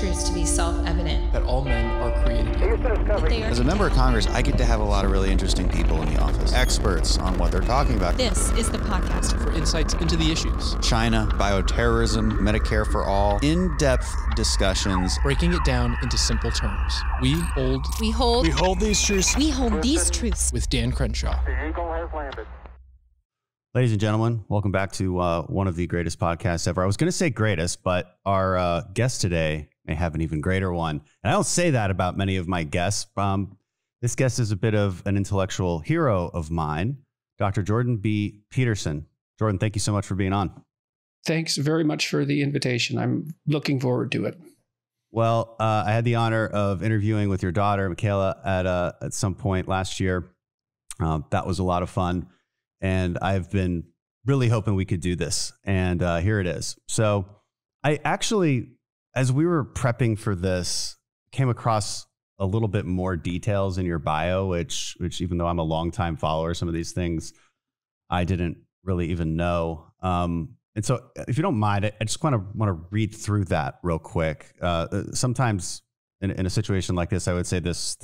truths to be self-evident. That all men are created equal. As a member of Congress, I get to have a lot of really interesting people in the office. Experts on what they're talking about. This is the podcast. For insights into the issues. China, bioterrorism, Medicare for all. In-depth discussions. Breaking it down into simple terms. We hold these truths. We hold these truths. With Dan Crenshaw. The Eagle has landed. Ladies and gentlemen, welcome back to one of the greatest podcasts ever. I was going to say greatest, but our guest today may have an even greater one. And I don't say that about many of my guests. This guest is a bit of an intellectual hero of mine, Dr. Jordan B Peterson. Jordan, thank you so much for being on. Thanks very much for the invitation. I'm looking forward to it. Well, I had the honor of interviewing with your daughter, Michaela, at some point last year. That was a lot of fun. And I've been really hoping we could do this. And here it is. So I actually, as we were prepping for this, came across a little bit more details in your bio, which even though I'm a longtime follower, some of these things I didn't really even know. And so if you don't mind, I just want to read through that real quick. Sometimes in a situation like this, I would say this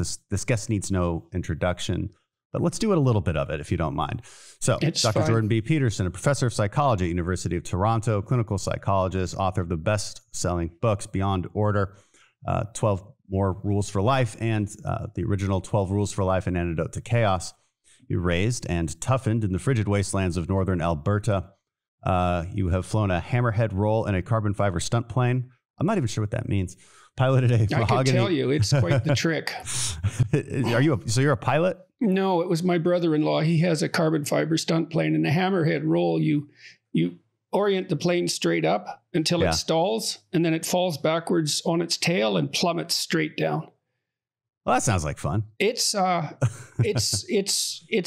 guest needs no introduction. But let's do it a little bit of it, if you don't mind. So, it's Dr. fine. Jordan B. Peterson, a professor of psychology at University of Toronto, clinical psychologist, author of the best-selling books Beyond Order, 12 More Rules for Life, and the original 12 Rules for Life, An Antidote to Chaos. You raised and toughened in the frigid wastelands of northern Alberta. You have flown a hammerhead roll in a carbon fiber stunt plane. I'm not even sure what that means. Piloted a mahogany. I can tell you, it's quite the trick. So you're a pilot? No, it was my brother-in-law. He has a carbon fiber stunt plane, and the hammerhead roll, you orient the plane straight up until it stalls, and then it falls backwards on its tail and plummets straight down. Well, that sounds like fun. It's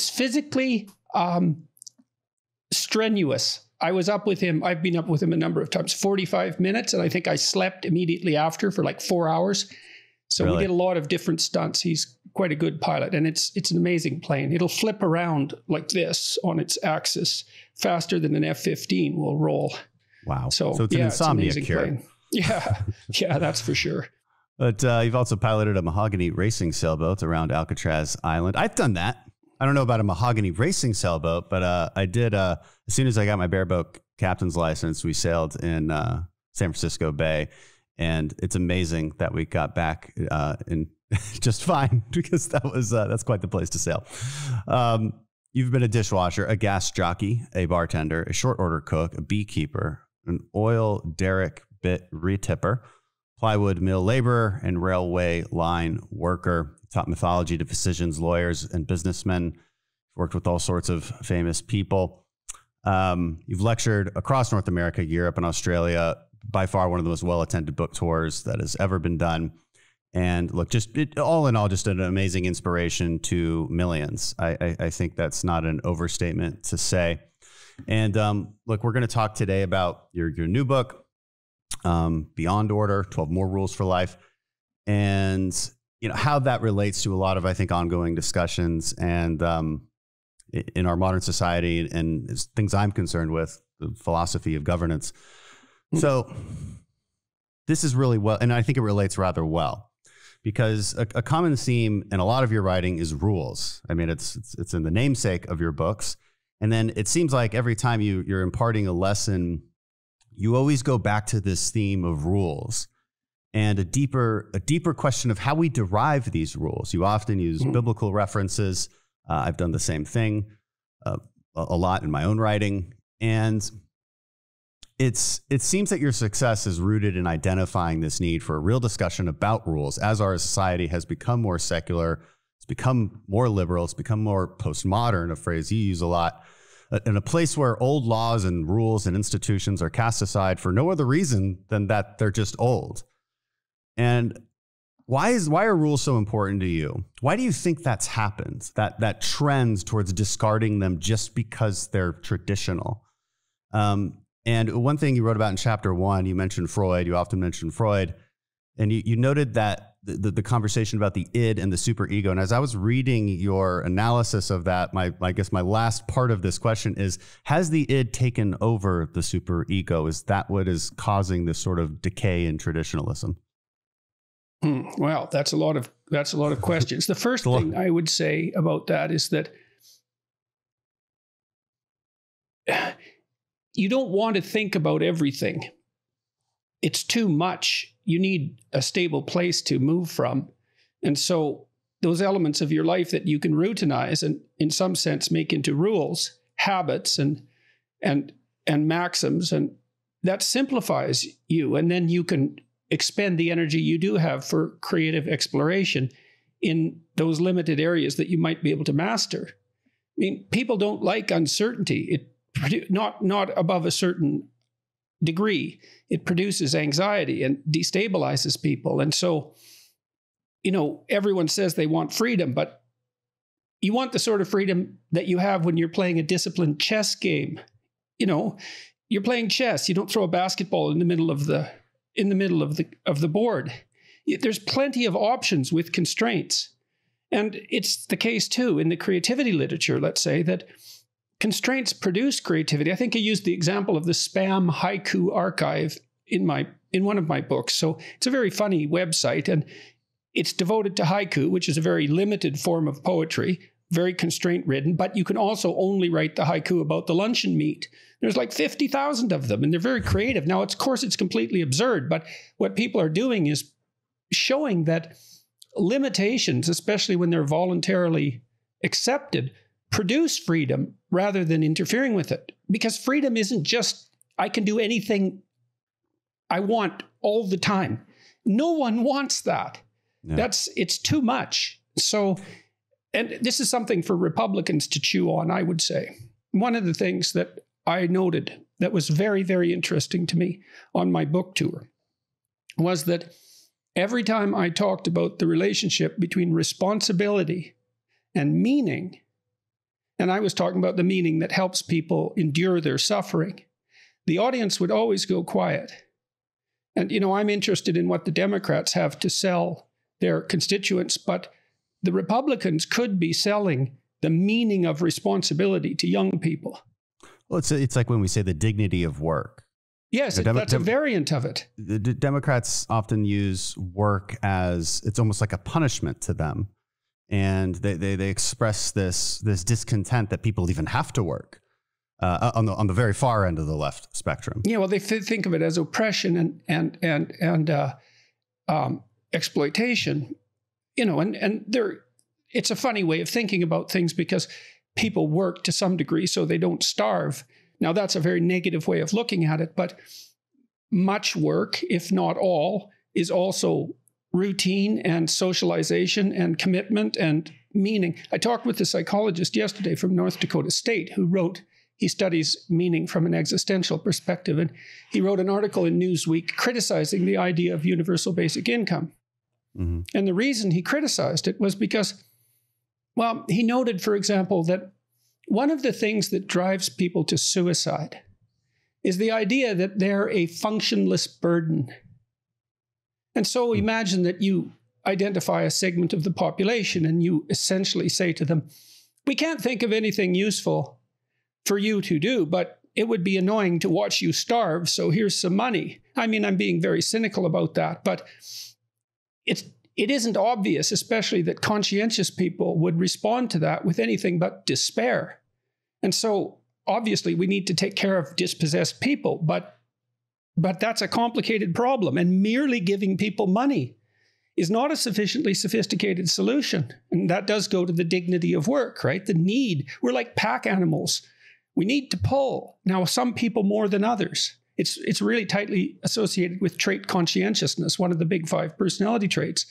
physically strenuous. I was up with him. I've been up with him a number of times, 45 minutes. And I think I slept immediately after for like 4 hours. So Really? We did a lot of different stunts. He's quite a good pilot, and it's an amazing plane. It'll flip around like this on its axis faster than an F-15 will roll. Wow. So it's an insomnia amazing cure. plane. Yeah, that's for sure. But you've also piloted a mahogany racing sailboat around Alcatraz Island. I've done that. I don't know about a mahogany racing sailboat, but I did. As soon as I got my bareboat captain's license, we sailed in San Francisco Bay, and it's amazing that we got back in just fine, because that's quite the place to sail. You've been a dishwasher, a gas jockey, a bartender, a short order cook, a beekeeper, an oil derrick bit retipper, plywood mill laborer, and railway line worker. Taught mythology to physicians, lawyers, and businessmen. Worked with all sorts of famous people. You've lectured across North America, Europe, and Australia. By far one of the most well-attended book tours that has ever been done. And look, all in all, just an amazing inspiration to millions. I think that's not an overstatement to say. And look, we're going to talk today about your new book, Beyond Order, 12 More Rules for Life. And how that relates to a lot of, I think, ongoing discussions and in our modern society and things I'm concerned with, the philosophy of governance. So this is really well, and I think it relates rather well, because a common theme in a lot of your writing is rules. I mean, it's in the namesake of your books. And then it seems like every time you're imparting a lesson, you always go back to this theme of rules. And a deeper question of how we derive these rules. You often use biblical references. I've done the same thing a lot in my own writing. And it seems that your success is rooted in identifying this need for a real discussion about rules as our society has become more secular, it's become more liberal, it's become more postmodern, a phrase you use a lot, in a place where old laws and rules and institutions are cast aside for no other reason than that they're just old. And why are rules so important to you? Why do you think that's happened? That trend towards discarding them just because they're traditional. And one thing you wrote about in chapter 1, you mentioned Freud. You often mention Freud, and you noted that the conversation about the id and the superego. And as I was reading your analysis of that, I guess my last part of this question is: has the id taken over the superego? Is that what is causing this sort of decay in traditionalism? Well, that's a lot of questions. The first thing I would say about that is that you don't want to think about everything. It's too much. You need a stable place to move from. And so those elements of your life that you can routinize and in some sense make into rules, habits and maxims, and that simplifies you. And then you can expend the energy you do have for creative exploration in those limited areas that you might be able to master. I mean, people don't like uncertainty. Not above a certain degree. It produces anxiety and destabilizes people. And so, everyone says they want freedom, but you want the sort of freedom that you have when you're playing a disciplined chess game. You're playing chess. You don't throw a basketball in the middle of the board. There's plenty of options with constraints. And it's the case too in the creativity literature, let's say, that constraints produce creativity. I think I used the example of the spam haiku archive in one of my books. So it's a very funny website, and it's devoted to haiku, which is a very limited form of poetry, very constraint ridden, but you can also only write the haiku about the luncheon meat. There's like 50,000 of them, and they're very creative. Now, of course, it's completely absurd, but what people are doing is showing that limitations, especially when they're voluntarily accepted, produce freedom rather than interfering with it. Because freedom isn't just, I can do anything I want all the time. No one wants that. Yeah. It's too much. So, and this is something for Republicans to chew on, I would say. One of the things that I noted that was very, very interesting to me on my book tour was that every time I talked about the relationship between responsibility and meaning, and I was talking about the meaning that helps people endure their suffering, the audience would always go quiet. And, I'm interested in what the Democrats have to sell their constituents, but the Republicans could be selling the meaning of responsibility to young people. Well, it's like when we say the dignity of work. Yes, that's a variant of it. The Democrats often use work as, it's almost like a punishment to them. And they express this discontent that people even have to work on the very far end of the left spectrum. Yeah, well, they think of it as oppression and exploitation, and it's a funny way of thinking about things because people work to some degree so they don't starve. Now, that's a very negative way of looking at it, but much work, if not all, is also routine and socialization and commitment and meaning. I talked with a psychologist yesterday from North Dakota State who he studies meaning from an existential perspective, and he wrote an article in Newsweek criticizing the idea of universal basic income. Mm-hmm. And the reason he criticized it was because, well, he noted, for example, that one of the things that drives people to suicide is the idea that they're a functionless burden. And so imagine that you identify a segment of the population and you essentially say to them, we can't think of anything useful for you to do, but it would be annoying to watch you starve, so here's some money. I mean, I'm being very cynical about that, but it isn't obvious, especially that conscientious people would respond to that with anything but despair. And so obviously we need to take care of dispossessed people, but that's a complicated problem, and merely giving people money is not a sufficiently sophisticated solution. And that does go to the dignity of work, right? The need. We're like pack animals. We need to pull. Now, some people more than others. It's really tightly associated with trait conscientiousness, one of the big 5 personality traits.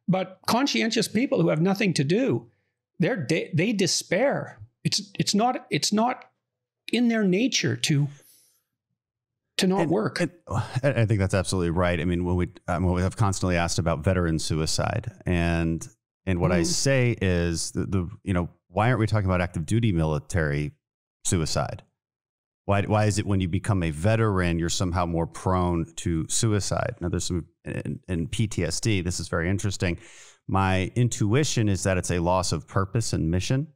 But conscientious people who have nothing to do, they despair. It's not in their nature to not work. I think that's absolutely right. I mean, when we have constantly asked about veteran suicide, and what I say is why aren't we talking about active duty military suicide? Why is it when you become a veteran, you're somehow more prone to suicide? Now, there's some in PTSD. This is very interesting. My intuition is that it's a loss of purpose and mission.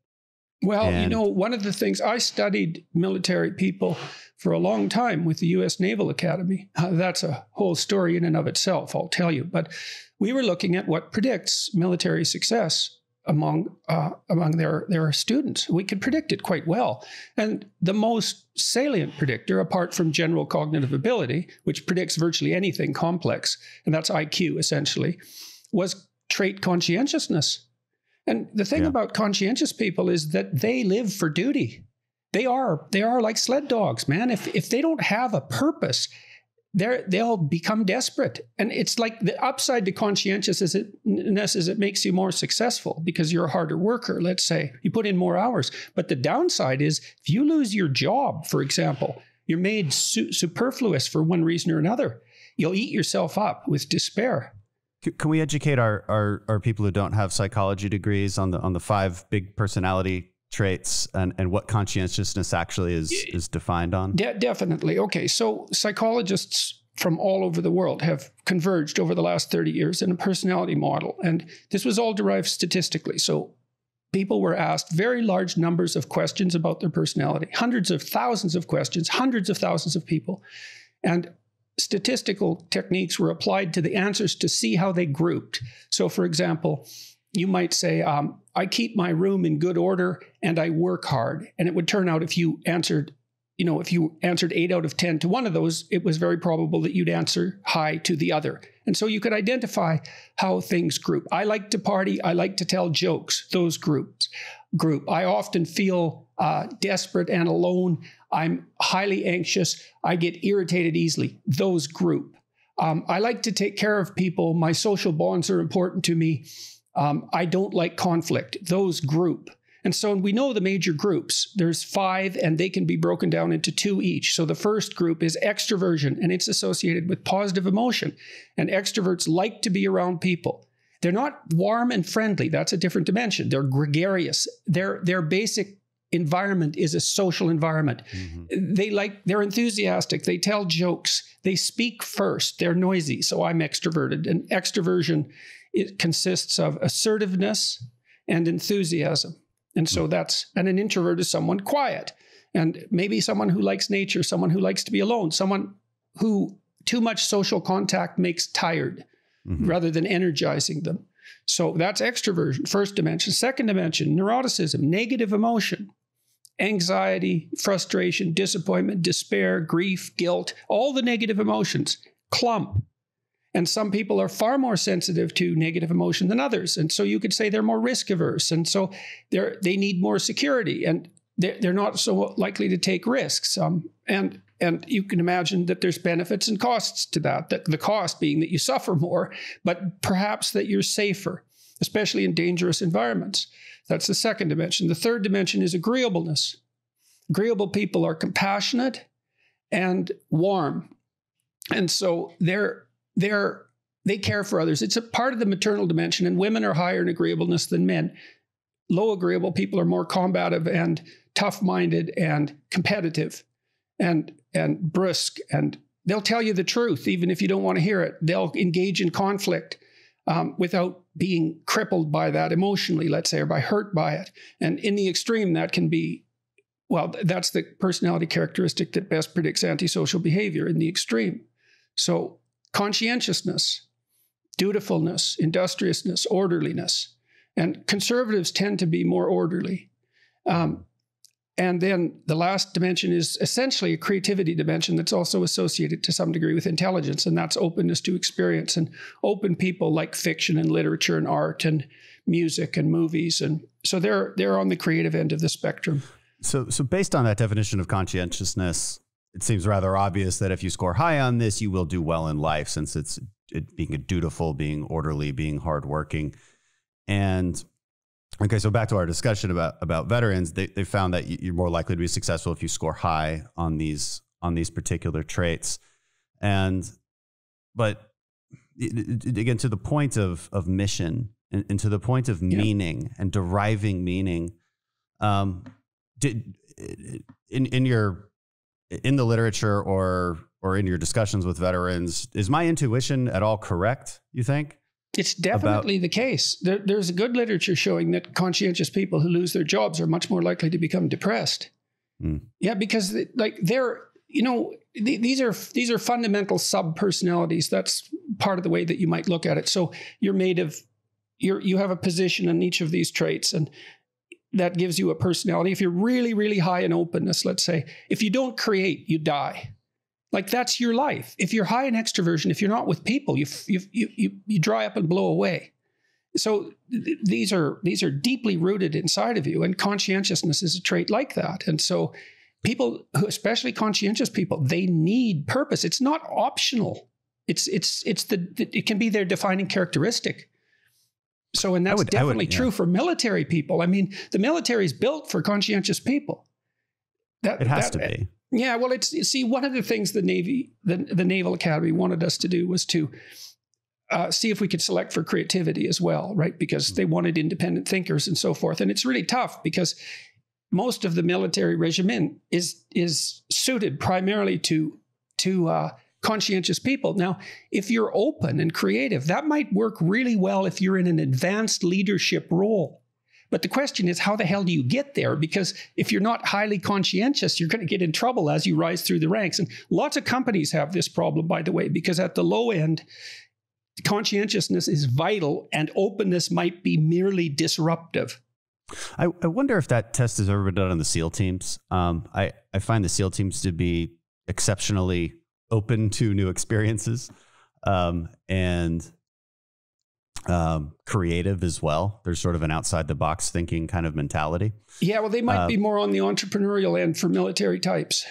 Well, one of the things, I studied military people for a long time with the U.S. Naval Academy. That's a whole story in and of itself, I'll tell you. But we were looking at what predicts military success among their students. We could predict it quite well. And the most salient predictor, apart from general cognitive ability, which predicts virtually anything complex, and that's IQ essentially, was trait conscientiousness. And the thing about conscientious people is that they live for duty. They are like sled dogs, man. If they don't have a purpose, they'll become desperate. And it's like the upside to conscientiousness is it makes you more successful because you're a harder worker, let's say. You put in more hours. But the downside is if you lose your job, for example, you're made superfluous for one reason or another. You'll eat yourself up with despair. Can we educate our people who don't have psychology degrees on the 5 big personality traits and what conscientiousness actually is defined on? Definitely. Okay, so psychologists from all over the world have converged over the last 30 years in a personality model, and this was all derived statistically. So people were asked very large numbers of questions about their personality, hundreds of thousands of questions, hundreds of thousands of people, and statistical techniques were applied to the answers to see how they grouped. So, for example, you might say, I keep my room in good order and I work hard. And it would turn out if you answered 8 out of 10 to one of those, it was very probable that you'd answer high to the other. And so you could identify how things group. I like to party. I like to tell jokes. Those group. I often feel desperate and alone. I'm highly anxious. I get irritated easily. Those group. I like to take care of people. My social bonds are important to me. I don't like conflict. Those group. And so we know the major groups. There's 5, and they can be broken down into 2 each. So the first group is extroversion, and it's associated with positive emotion. And extroverts like to be around people. They're not warm and friendly. That's a different dimension. They're gregarious. Their basic environment is a social environment. Mm-hmm. They're enthusiastic. They tell jokes. They speak first. They're noisy. So I'm extroverted. And extroversion, it consists of assertiveness and enthusiasm. And so and an introvert is someone quiet, and maybe someone who likes nature, someone who likes to be alone, someone who too much social contact makes tired rather than energizing them. So that's extroversion, first dimension. Second dimension, neuroticism, negative emotion, anxiety, frustration, disappointment, despair, grief, guilt, all the negative emotions clump. And some people are far more sensitive to negative emotion than others. And so you could say they're more risk averse. And so they need more security, and they're not so likely to take risks. And you can imagine that there's benefits and costs to that the cost being that you suffer more, but perhaps that you're safer, especially in dangerous environments. That's the second dimension. The third dimension is agreeableness. Agreeable people are compassionate and warm. And so they care for others. It's a part of the maternal dimension, and women are higher in agreeableness than men. Low agreeable people are more combative and tough-minded and competitive and brusque, and they'll tell you the truth even if you don't want to hear it. They'll engage in conflict without being crippled by that emotionally, let's say, or by hurt by it. And in the extreme, that can be, that's the personality characteristic that best predicts antisocial behavior in the extreme. So conscientiousness, dutifulness, industriousness, orderliness. And conservatives tend to be more orderly. And then the last dimension is essentially a creativity dimension that's also associated to some degree with intelligence, and that's openness to experience. And open people like fiction and literature and art and music and movies. And so they're on the creative end of the spectrum. So based on that definition of conscientiousness, it seems rather obvious that if you score high on this, you will do well in life, since it's being dutiful, being orderly, being hardworking. And okay, so back to our discussion about veterans, they found that you're more likely to be successful if you score high on these particular traits. But again, to the point of mission and to the point of meaning and deriving meaning, in the literature or in your discussions with veterans, is my intuition at all correct, you think? It's definitely the case. There's good literature showing that conscientious people who lose their jobs are much more likely to become depressed. Yeah, because like these are fundamental sub-personalities. That's part of the way that you might look at it. So you have a position in each of these traits, and that gives you a personality. If you're really, really high in openness, let's say, if you don't create, you die. Like that's your life. If you're high in extroversion, if you're not with people, you dry up and blow away. So these are deeply rooted inside of you, and conscientiousness is a trait like that. And so people, especially conscientious people, they need purpose. It's not optional. It can be their defining characteristic. So, and that's definitely true for military people. I mean, the military is built for conscientious people. It has to be. Yeah, well, one of the things the Naval Academy wanted us to do was to see if we could select for creativity as well, right? Because they wanted independent thinkers and so forth. And it's really tough because most of the military regimen is suited primarily to conscientious people. Now, if you're open and creative, that might work really well if you're in an advanced leadership role. But the question is, how the hell do you get there? Because if you're not highly conscientious, you're going to get in trouble as you rise through the ranks. And lots of companies have this problem, by the way, because at the low end, conscientiousness is vital and openness might be merely disruptive. I wonder if that test has ever been done on the SEAL teams. I find the SEAL teams to be exceptionally open to new experiences and creative as well. There's sort of an outside the box thinking kind of mentality. Yeah, well, they might be more on the entrepreneurial end for military types.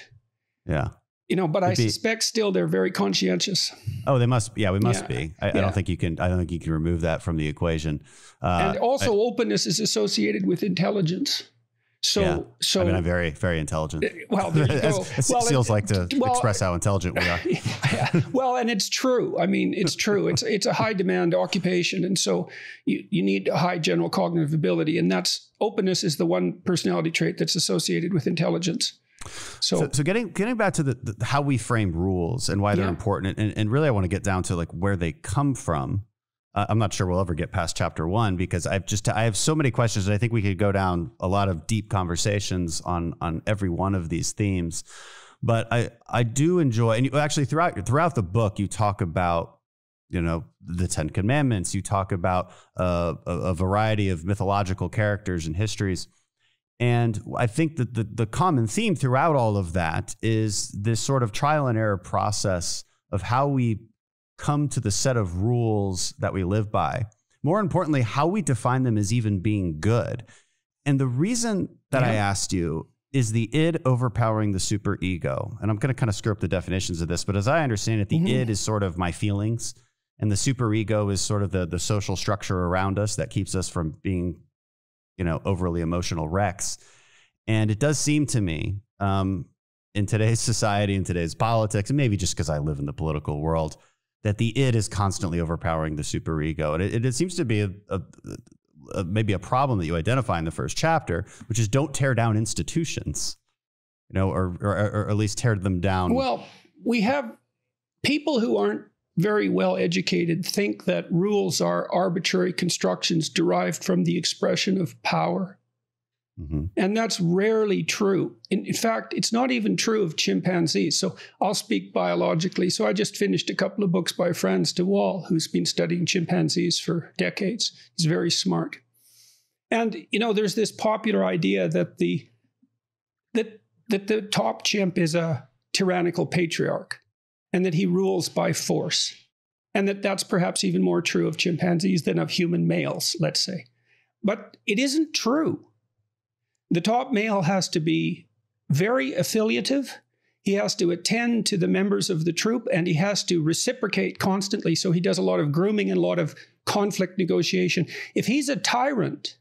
Yeah. But I suspect still they're very conscientious. Oh, they must. Yeah, we must be. I don't think you can. I don't think you can remove that from the equation. And also, openness is associated with intelligence. So I mean, I'm very, very intelligent. Well, there you go. SEALs like to express how intelligent we are. Yeah. Well, and it's true. I mean, it's true. It's a high demand occupation, and so you need a high general cognitive ability, and openness is the one personality trait that's associated with intelligence. So getting back to the how we frame rules and why they're important, and really I want to get down to like where they come from. I'm not sure we'll ever get past chapter 1 because I have so many questions, and I think we could go down a lot of deep conversations on every one of these themes. But I do enjoy, and you actually throughout the book you talk about the 10 Commandments. You talk about a variety of mythological characters and histories. And I think that the common theme throughout all of that is this sort of trial and error process of how we come to the set of rules that we live by. More importantly, how we define them as even being good. And the reason that I asked you is the id overpowering the superego. And I'm going to kind of screw up the definitions of this, but as I understand it, the id is sort of my feelings, and the superego is sort of the social structure around us that keeps us from being overly emotional wrecks. And it does seem to me in today's society, in today's politics, and maybe just because I live in the political world, that the id is constantly overpowering the superego. And it seems to be maybe a problem that you identify in the first chapter, which is don't tear down institutions, or at least tear them down. Well, we have people who aren't very well educated think that rules are arbitrary constructions derived from the expression of power. And that's rarely true. In fact, it's not even true of chimpanzees. So I'll speak biologically. So I just finished a couple of books by Franz de Waal, who's been studying chimpanzees for decades. He's very smart. And, there's this popular idea that the top chimp is a tyrannical patriarch and that he rules by force. And that's perhaps even more true of chimpanzees than of human males, let's say. But it isn't true. The top male has to be very affiliative. He has to attend to the members of the troop, and he has to reciprocate constantly. So he does a lot of grooming and a lot of conflict negotiation. If he's a tyrant,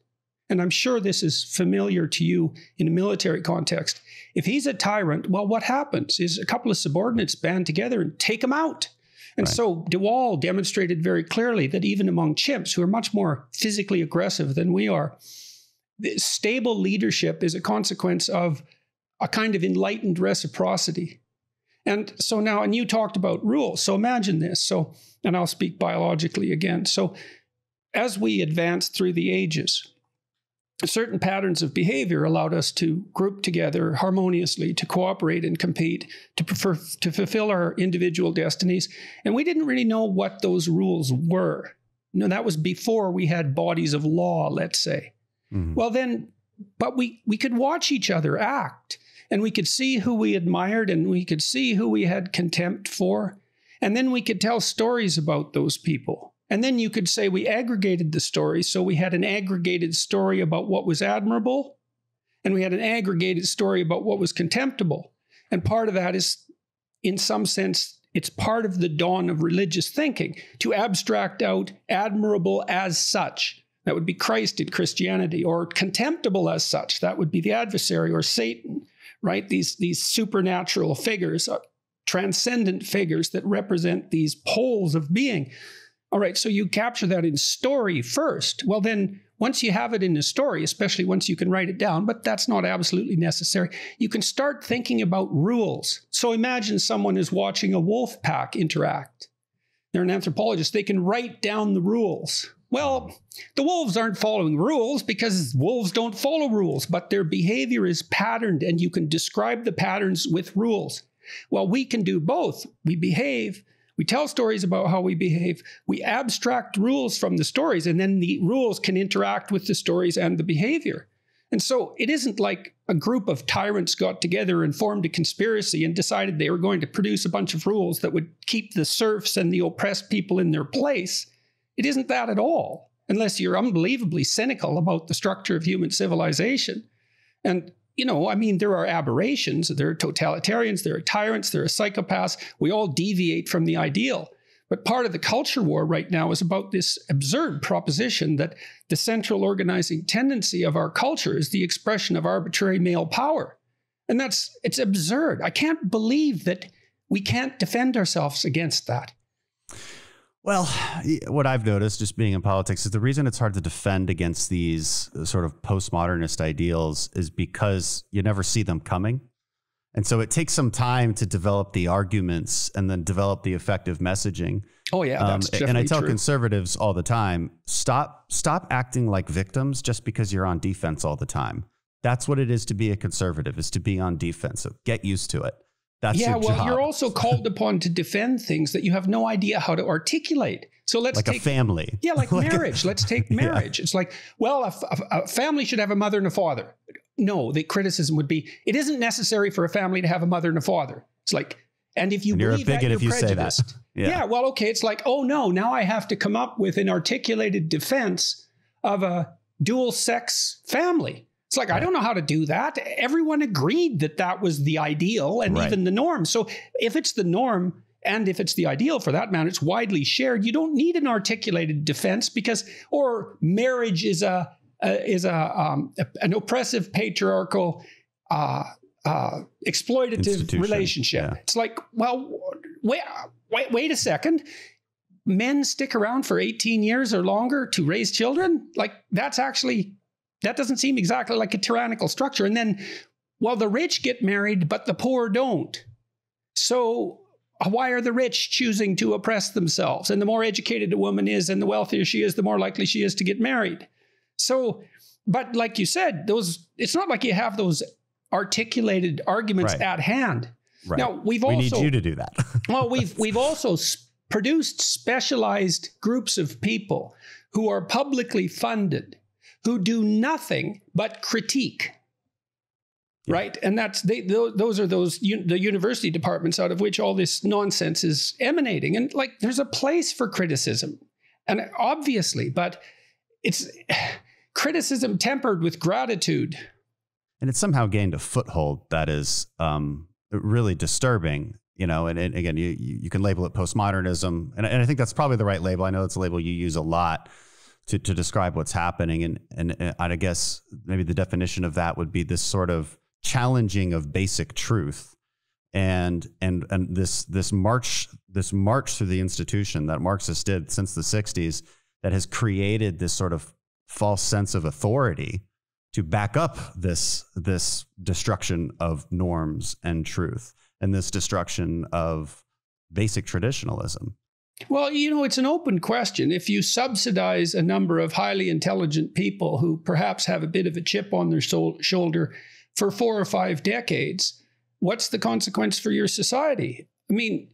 and I'm sure this is familiar to you in a military context, if he's a tyrant, well, what happens is a couple of subordinates band together and take him out. And so de Waal demonstrated very clearly that even among chimps, who are much more physically aggressive than we are, stable leadership is a consequence of a kind of enlightened reciprocity. And so now, and you talked about rules. So imagine this. So, and I'll speak biologically again. So as we advance through the ages, certain patterns of behavior allowed us to group together harmoniously, to cooperate and compete, to fulfill our individual destinies. And we didn't really know what those rules were. No, that was before we had bodies of law, let's say. Mm-hmm. Well then, but we could watch each other act, and we could see who we admired, and we could see who we had contempt for. And then we could tell stories about those people. And then you could say we aggregated the stories. So we had an aggregated story about what was admirable, and we had an aggregated story about what was contemptible. And part of that is, in some sense, it's part of the dawn of religious thinking, to abstract out admirable as such. That would be Christ in Christianity, or contemptible as such. That would be the adversary or Satan, right? These supernatural figures, transcendent figures that represent these poles of being. All right, so you capture that in story first. Well, then once you have it in a story, especially once you can write it down, but that's not absolutely necessary, you can start thinking about rules. So imagine someone is watching a wolf pack interact. They're an anthropologist. They can write down the rules. Well, the wolves aren't following rules because wolves don't follow rules, but their behavior is patterned, and you can describe the patterns with rules. Well, we can do both. We behave. We tell stories about how we behave. We abstract rules from the stories, and then the rules can interact with the stories and the behavior. And so it isn't like a group of tyrants got together and formed a conspiracy and decided they were going to produce a bunch of rules that would keep the serfs and the oppressed people in their place. It isn't that at all, unless you're unbelievably cynical about the structure of human civilization. And you know, I mean, there are aberrations, there are totalitarians, there are tyrants, there are psychopaths. We all deviate from the ideal. But part of the culture war right now is about this absurd proposition that the central organizing tendency of our culture is the expression of arbitrary male power. And it's absurd. I can't believe that we can't defend ourselves against that. Well, what I've noticed just being in politics is the reason it's hard to defend against these sort of postmodernist ideals is because you never see them coming. And so it takes some time to develop the arguments and then develop the effective messaging. Oh, yeah, that's definitely and I tell true. Conservatives all the time, stop acting like victims just because you're on defense all the time. That's what it is to be a conservative, is to be on defense. So get used to it. That's your job. You're also called upon to defend things that you have no idea how to articulate. So let's take a family. Yeah, like marriage. Let's take marriage. Yeah. It's like, well, a family should have a mother and a father. No, the criticism would be, it isn't necessary for a family to have a mother and a father. It's like, and if you believe that, you're prejudiced. Yeah, well, okay. It's like, oh no, now I have to come up with an articulated defense of a dual sex family. It's like, I don't know how to do that. Everyone agreed that that was the ideal and even the norm. So if it's the norm and if it's the ideal for that matter, it's widely shared. You don't need an articulated defense or marriage is an oppressive, patriarchal, exploitative relationship. Yeah. It's like, well, wait a second. Men stick around for 18 years or longer to raise children? Like that doesn't seem exactly like a tyrannical structure. And then, well, the rich get married, but the poor don't. So why are the rich choosing to oppress themselves? And the more educated a woman is and the wealthier she is, the more likely she is to get married. So, but like you said, it's not like you have those articulated arguments at hand. Right. Now, we need you to do that. Well, we've also produced specialized groups of people who are publicly funded, who do nothing but critique, right? And those are the university departments out of which all this nonsense is emanating. And like, there's a place for criticism, and obviously, but it's criticism tempered with gratitude. And it's somehow gained a foothold that is really disturbing, you know, and again, you can label it postmodernism. And I think that's probably the right label. I know it's a label you use a lot to describe what's happening. And I guess maybe the definition of that would be this sort of challenging of basic truth and this march through the institution that Marxists did since the 60s that has created this sort of false sense of authority to back up this destruction of norms and truth. and this destruction of basic traditionalism? Well, it's an open question. If you subsidize a number of highly intelligent people who perhaps have a bit of a chip on their shoulder for 4 or 5 decades, what's the consequence for your society? I mean,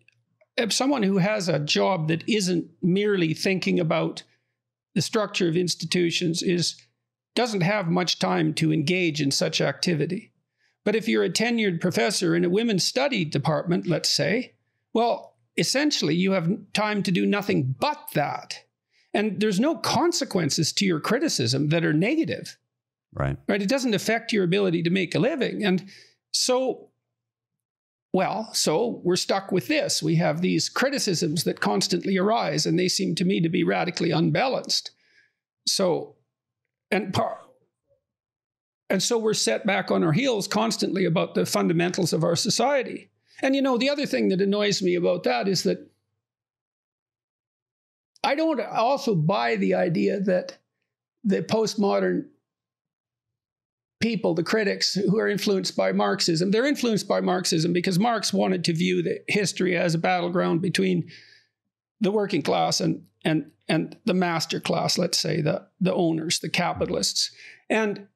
if someone who has a job that isn't merely thinking about the structure of institutions doesn't have much time to engage in such activity. But if you're a tenured professor in a women's study department, let's say, well, essentially you have time to do nothing but that. And there's no consequences to your criticism that are negative. Right. It doesn't affect your ability to make a living. And so we're stuck with this. We have these criticisms that constantly arise, and they seem to me to be radically unbalanced. So we're set back on our heels constantly about the fundamentals of our society. And the other thing that annoys me about that is that I don't also buy the idea that the postmodern people, the critics who are influenced by Marxism, they're influenced by Marxism because Marx wanted to view the history as a battleground between the working class and the master class, let's say, the owners, the capitalists. And,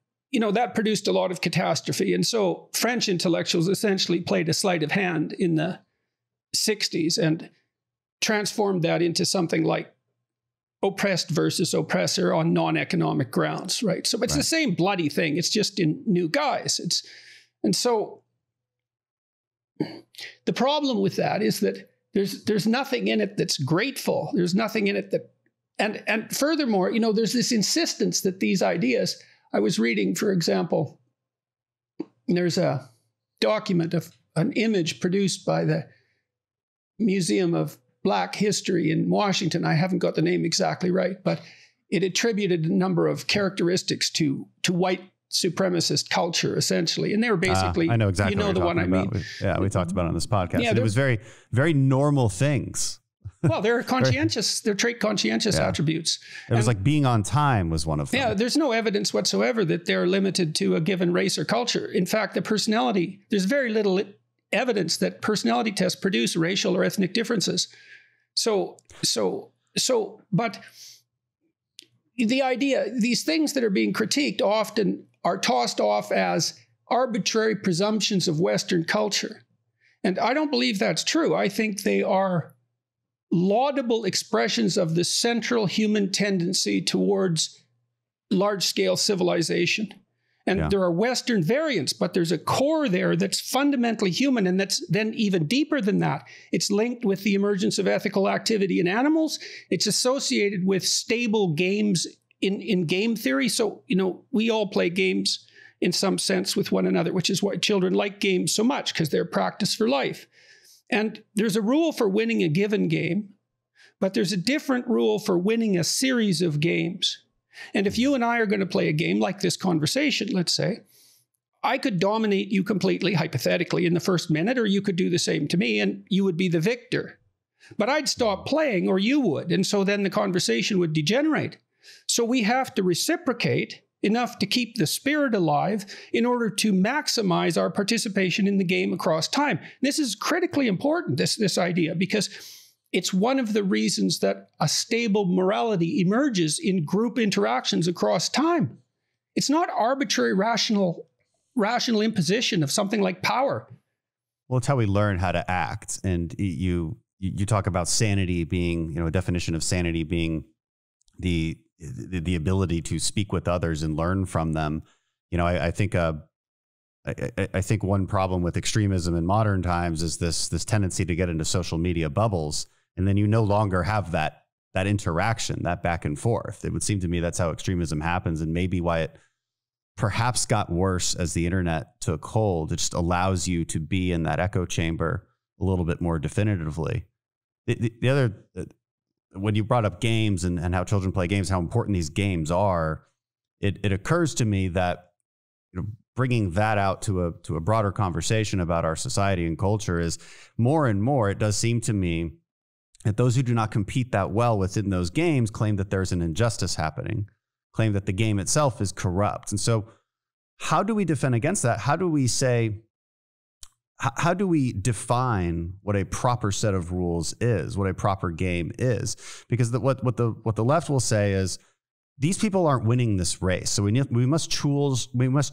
that produced a lot of catastrophe. And so French intellectuals essentially played a sleight of hand in the 60s and transformed that into something like oppressed versus oppressor on non-economic grounds, right? So it's the same bloody thing. It's just in new guise. And so the problem with that is that there's nothing in it that's grateful. There's nothing in it that, and furthermore, there's this insistence that these ideas, I was reading, for example, there's a document of an image produced by the Museum of Black History in Washington. I haven't got the name exactly right, but it attributed a number of characteristics to white supremacist culture, essentially. And they were basically, I know exactly the one I mean. We talked about it on this podcast. Yeah, and it was very, very normal things. Well, they're conscientious, they're trait conscientious attributes. It was like being on time was one of them. Yeah, there's no evidence whatsoever that they're limited to a given race or culture. In fact, there's very little evidence that personality tests produce racial or ethnic differences. But the idea, these things that are being critiqued often are tossed off as arbitrary presumptions of Western culture. And I don't believe that's true. I think they are laudable expressions of the central human tendency towards large-scale civilization. And there are Western variants, but there's a core there that's fundamentally human, and that's then even deeper than that. It's linked with the emergence of ethical activity in animals. It's associated with stable games in game theory. So, we all play games in some sense with one another, which is why children like games so much, because they're practice for life. And there's a rule for winning a given game, but there's a different rule for winning a series of games. And if you and I are going to play a game like this conversation, let's say, I could dominate you completely, hypothetically, in the first minute, or you could do the same to me, and you would be the victor. But I'd stop playing, or you would, and so then the conversation would degenerate. So we have to reciprocate enough to keep the spirit alive in order to maximize our participation in the game across time. This is critically important, this idea, because it's one of the reasons that a stable morality emerges in group interactions across time. It's not arbitrary rational imposition of something like power. Well, it's how we learn how to act. And you talk about sanity being, a definition of sanity being the ability to speak with others and learn from them. I think one problem with extremism in modern times is this tendency to get into social media bubbles, and then you no longer have that interaction, that back and forth. It would seem to me that's how extremism happens, and maybe why it perhaps got worse as the internet took hold. It just allows you to be in that echo chamber a little bit more definitively. The other, when you brought up games and how children play games, how important these games are, it occurs to me that bringing that out to a broader conversation about our society and culture is more and more, it does seem to me that those who do not compete that well within those games claim that there's an injustice happening, claim that the game itself is corrupt. And so how do we defend against that? How do we say, how do we define what a proper set of rules is, what a proper game is? Because what the left will say is, these people aren't winning this race, so we must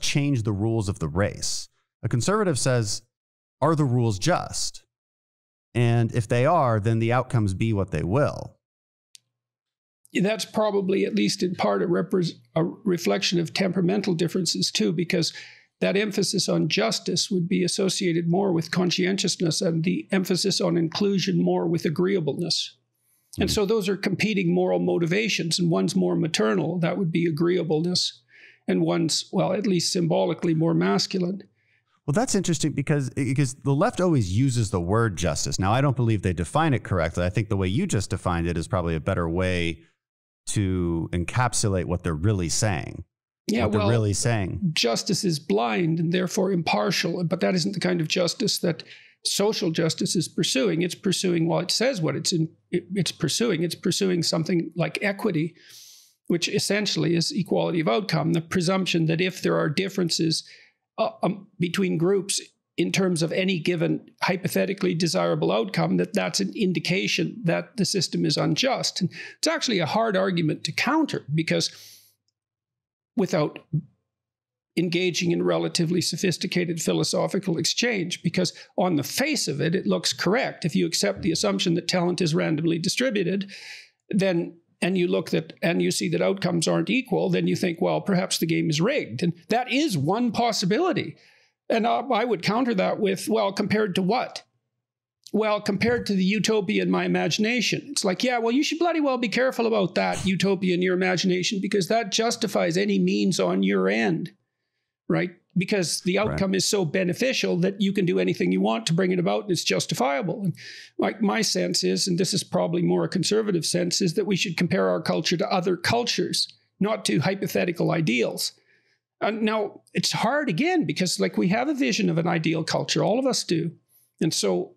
change the rules of the race. A conservative says, are the rules just? And if they are, then the outcomes be what they will. That's probably, at least in part, a reflection of temperamental differences too, because that emphasis on justice would be associated more with conscientiousness, and the emphasis on inclusion more with agreeableness. And so those are competing moral motivations, and one's more maternal, that would be agreeableness, and one's, well, at least symbolically, more masculine. Well, that's interesting because the left always uses the word justice. Now, I don't believe they define it correctly. I think the way you just defined it is probably a better way to encapsulate what they're really saying. Yeah, what they're really saying. Justice is blind and therefore impartial, but that isn't the kind of justice that social justice is pursuing. It's pursuing, well, it says what it's pursuing. It's pursuing something like equity, which essentially is equality of outcome, the presumption that if there are differences between groups in terms of any given hypothetically desirable outcome, that's an indication that the system is unjust. And it's actually a hard argument to counter, because without engaging in relatively sophisticated philosophical exchange, because on the face of it, it looks correct. If you accept the assumption that talent is randomly distributed, then and you see that outcomes aren't equal, then you think, well, perhaps the game is rigged. And that is one possibility. And I would counter that with, well, compared to what? Well, compared to the utopia in my imagination. It's like, yeah, well, you should bloody well be careful about that utopia in your imagination, because that justifies any means on your end, right? Because the outcome is so beneficial that you can do anything you want to bring it about, and it's justifiable. And like my sense is, and this is probably more a conservative sense, is that we should compare our culture to other cultures, not to hypothetical ideals. And now it's hard again, because like we have a vision of an ideal culture, all of us do. And so.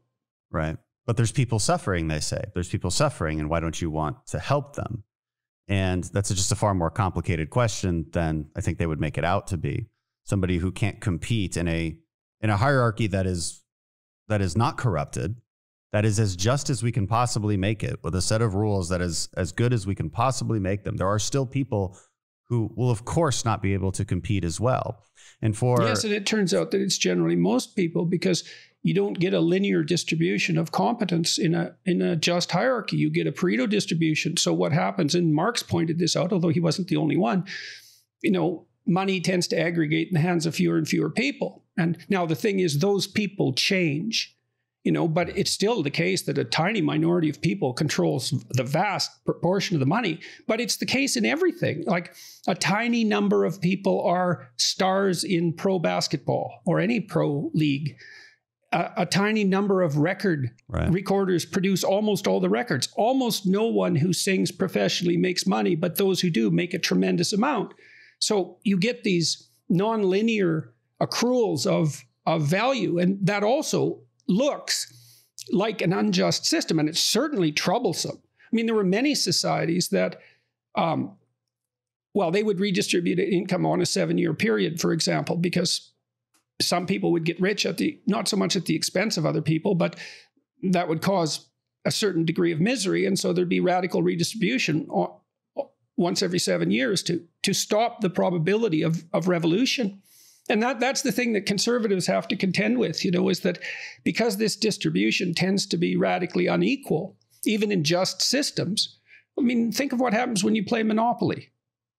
Right. But there's people suffering, they say. There's people suffering, and why don't you want to help them? And that's just a far more complicated question than I think they would make it out to be. Somebody who can't compete in a hierarchy that is not corrupted, that is as just as we can possibly make it, with a set of rules that is as good as we can possibly make them. There are still people who will, of course, not be able to compete as well. And yes, and it turns out that it's generally most people, because you don't get a linear distribution of competence in a just hierarchy. You get a Pareto distribution. So what happens, and Marx pointed this out, although he wasn't the only one, money tends to aggregate in the hands of fewer and fewer people. And now the thing is, those people change, but it's still the case that a tiny minority of people controls the vast proportion of the money. But it's the case in everything. Like a tiny number of people are stars in pro basketball or any pro league. A tiny number of recorders produce almost all the records. Almost no one who sings professionally makes money, but those who do make a tremendous amount. So you get these nonlinear accruals of value, and that also looks like an unjust system, and it's certainly troublesome. I mean, there were many societies that, they would redistribute income on a 7-year period, for example, because some people would get rich not so much at the expense of other people, but that would cause a certain degree of misery, and so there'd be radical redistribution once every 7 years to stop the probability of revolution. And that's the thing that conservatives have to contend with, is that because this distribution tends to be radically unequal, even in just systems. I mean, think of what happens when you play Monopoly.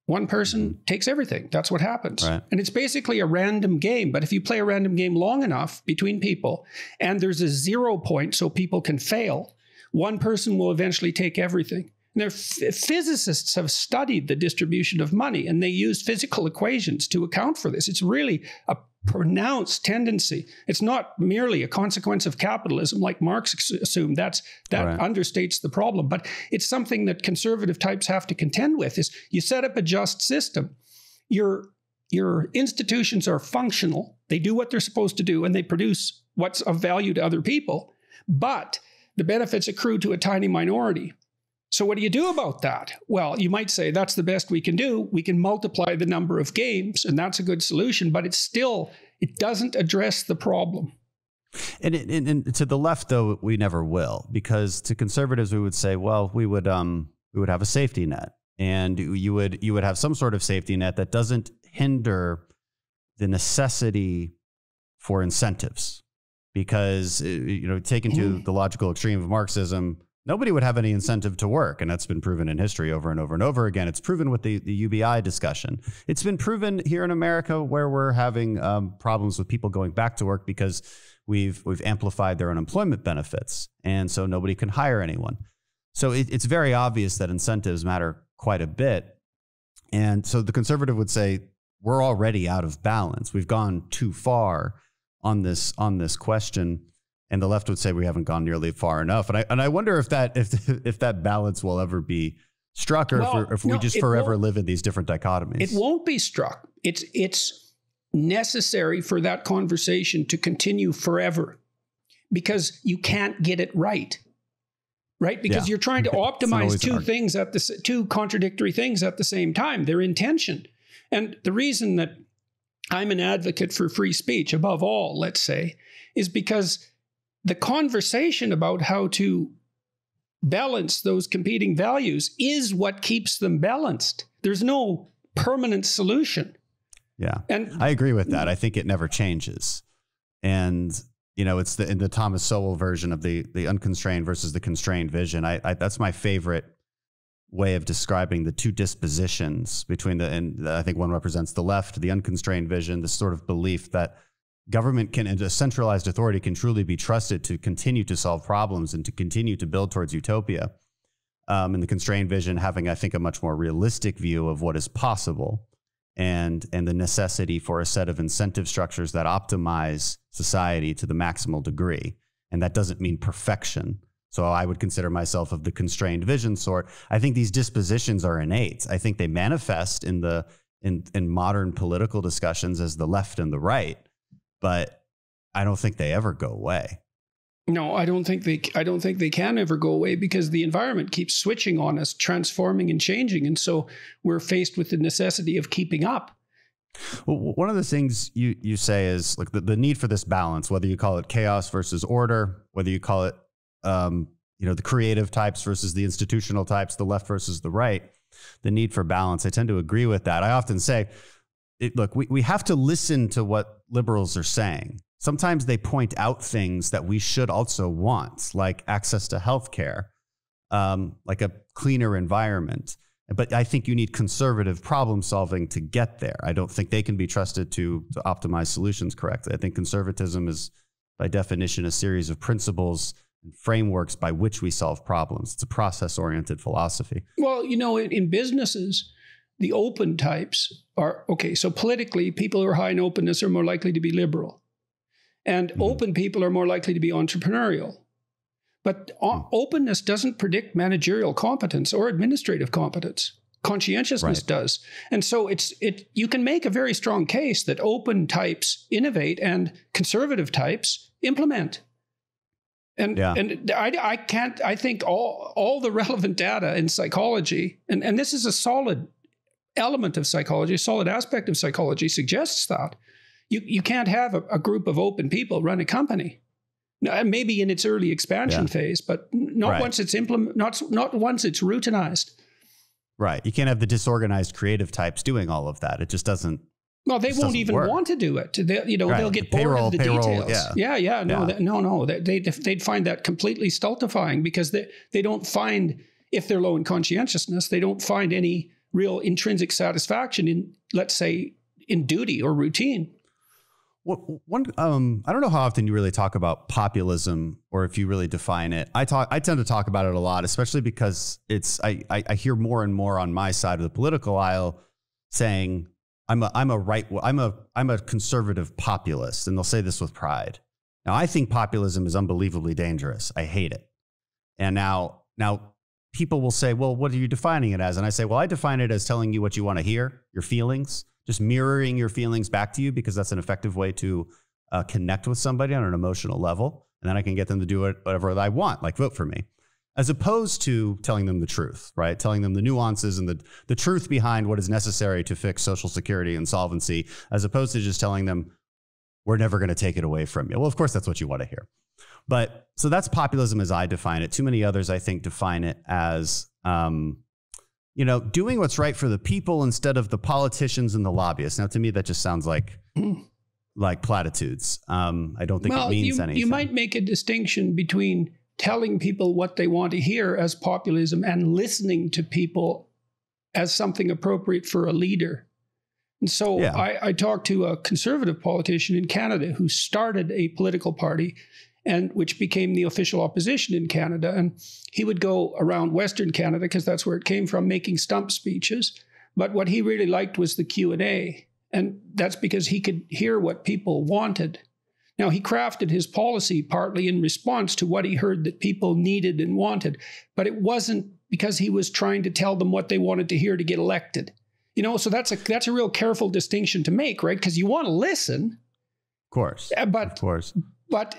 One person takes everything. That's what happens. Right. And it's basically a random game. But if you play a random game long enough between people, and there's a 0 point so people can fail, one person will eventually take everything. And physicists have studied the distribution of money, and they use physical equations to account for this. It's really a pronounced tendency. It's not merely a consequence of capitalism like Marx assumed. That understates the problem. But it's something that conservative types have to contend with, is you set up a just system. Your institutions are functional. They do what they're supposed to do, and they produce what's of value to other people. But the benefits accrue to a tiny minority. So what do you do about that? Well, you might say that's the best we can do. We can multiply the number of games, and that's a good solution, but it doesn't address the problem. And to the left, though, we never will, because to conservatives, we would say, well, we would have a safety net, and you would have some sort of safety net that doesn't hinder the necessity for incentives, because, taken to the logical extreme of Marxism, nobody would have any incentive to work. And that's been proven in history over and over and over again. It's proven with the UBI discussion. It's been proven here in America, where we're having problems with people going back to work because we've amplified their unemployment benefits. And so nobody can hire anyone. So it's very obvious that incentives matter quite a bit. And so the conservative would say, we're already out of balance. We've gone too far on this question. And the left would say we haven't gone nearly far enough. And I wonder if that balance will ever be struck, or if we just forever live in these different dichotomies. It won't be struck. It's necessary for that conversation to continue forever, because you can't get it right. Right? Because you're trying to optimize two contradictory things at the same time. They're in tension. And the reason that I'm an advocate for free speech above all, let's say, is because the conversation about how to balance those competing values is what keeps them balanced. There's no permanent solution. Yeah, and I agree with that. I think it never changes. And, it's in the Thomas Sowell version of the unconstrained versus the constrained vision. That's my favorite way of describing the two dispositions between and I think one represents the left, the unconstrained vision, this sort of belief that government and a centralized authority can truly be trusted to continue to solve problems and to continue to build towards utopia. And the constrained vision having, I think, a much more realistic view of what is possible, and the necessity for a set of incentive structures that optimize society to the maximal degree. And that doesn't mean perfection. So I would consider myself of the constrained vision sort. I think these dispositions are innate. I think they manifest in modern political discussions as the left and the right, but I don't think they ever go away. No, I don't think they can ever go away, because the environment keeps switching on us, transforming and changing. And so we're faced with the necessity of keeping up. Well, one of the things you say is like the need for this balance, whether you call it chaos versus order, whether you call it, the creative types versus the institutional types, the left versus the right, the need for balance. I tend to agree with that. I often say, look, we have to listen to what liberals are saying. Sometimes they point out things that we should also want, like access to healthcare, like a cleaner environment. But I think you need conservative problem solving to get there. I don't think they can be trusted to optimize solutions correctly. I think conservatism is, by definition, a series of principles and frameworks by which we solve problems. It's a process-oriented philosophy. Well, in businesses, the open types are, okay, so politically, people who are high in openness are more likely to be liberal. And open people are more likely to be entrepreneurial. But openness doesn't predict managerial competence or administrative competence. Conscientiousness does. And so you can make a very strong case that open types innovate and conservative types implement. And I think all the relevant data in psychology, and this is a solid element of psychology, a solid aspect of psychology, suggests that you can't have a group of open people run a company. Now, maybe in its early expansion phase, but not once it's not once it's routinized. Right. You can't have the disorganized creative types doing all of that. It just doesn't. Well, they won't even want to do it. They'll get bored of the details. No. They'd find that completely stultifying, because they don't find, if they're low in conscientiousness, they don't find any real intrinsic satisfaction in, let's say, in duty or routine. Well, I don't know how often you really talk about populism, or if you really define it. I tend to talk about it a lot, especially because I hear more and more on my side of the political aisle saying I'm a conservative populist, and they'll say this with pride. Now, I think populism is unbelievably dangerous. I hate it. And now people will say, well, what are you defining it as? And I say, well, I define it as telling you what you want to hear, your feelings. Just mirroring your feelings back to you, because that's an effective way to connect with somebody on an emotional level. And then I can get them to do whatever I want, like vote for me, as opposed to telling them the truth, right? Telling them the nuances and the truth behind what is necessary to fix Social Security and solvency, as opposed to just telling them we're never going to take it away from you. Well, of course, that's what you want to hear. But so that's populism as I define it. Too many others, I think, define it as, doing what's right for the people instead of the politicians and the lobbyists. Now, to me, that just sounds like platitudes. I don't think it means anything. You might make a distinction between telling people what they want to hear as populism and listening to people as something appropriate for a leader. And so I talked to a conservative politician in Canada who started a political party and which became the official opposition in Canada. And he would go around Western Canada, because that's where it came from, making stump speeches. But what he really liked was the Q&A. And that's because he could hear what people wanted. Now, he crafted his policy partly in response to what he heard that people needed and wanted. But it wasn't because he was trying to tell them what they wanted to hear to get elected. So that's a real careful distinction to make, right? Because you want to listen. Of course. But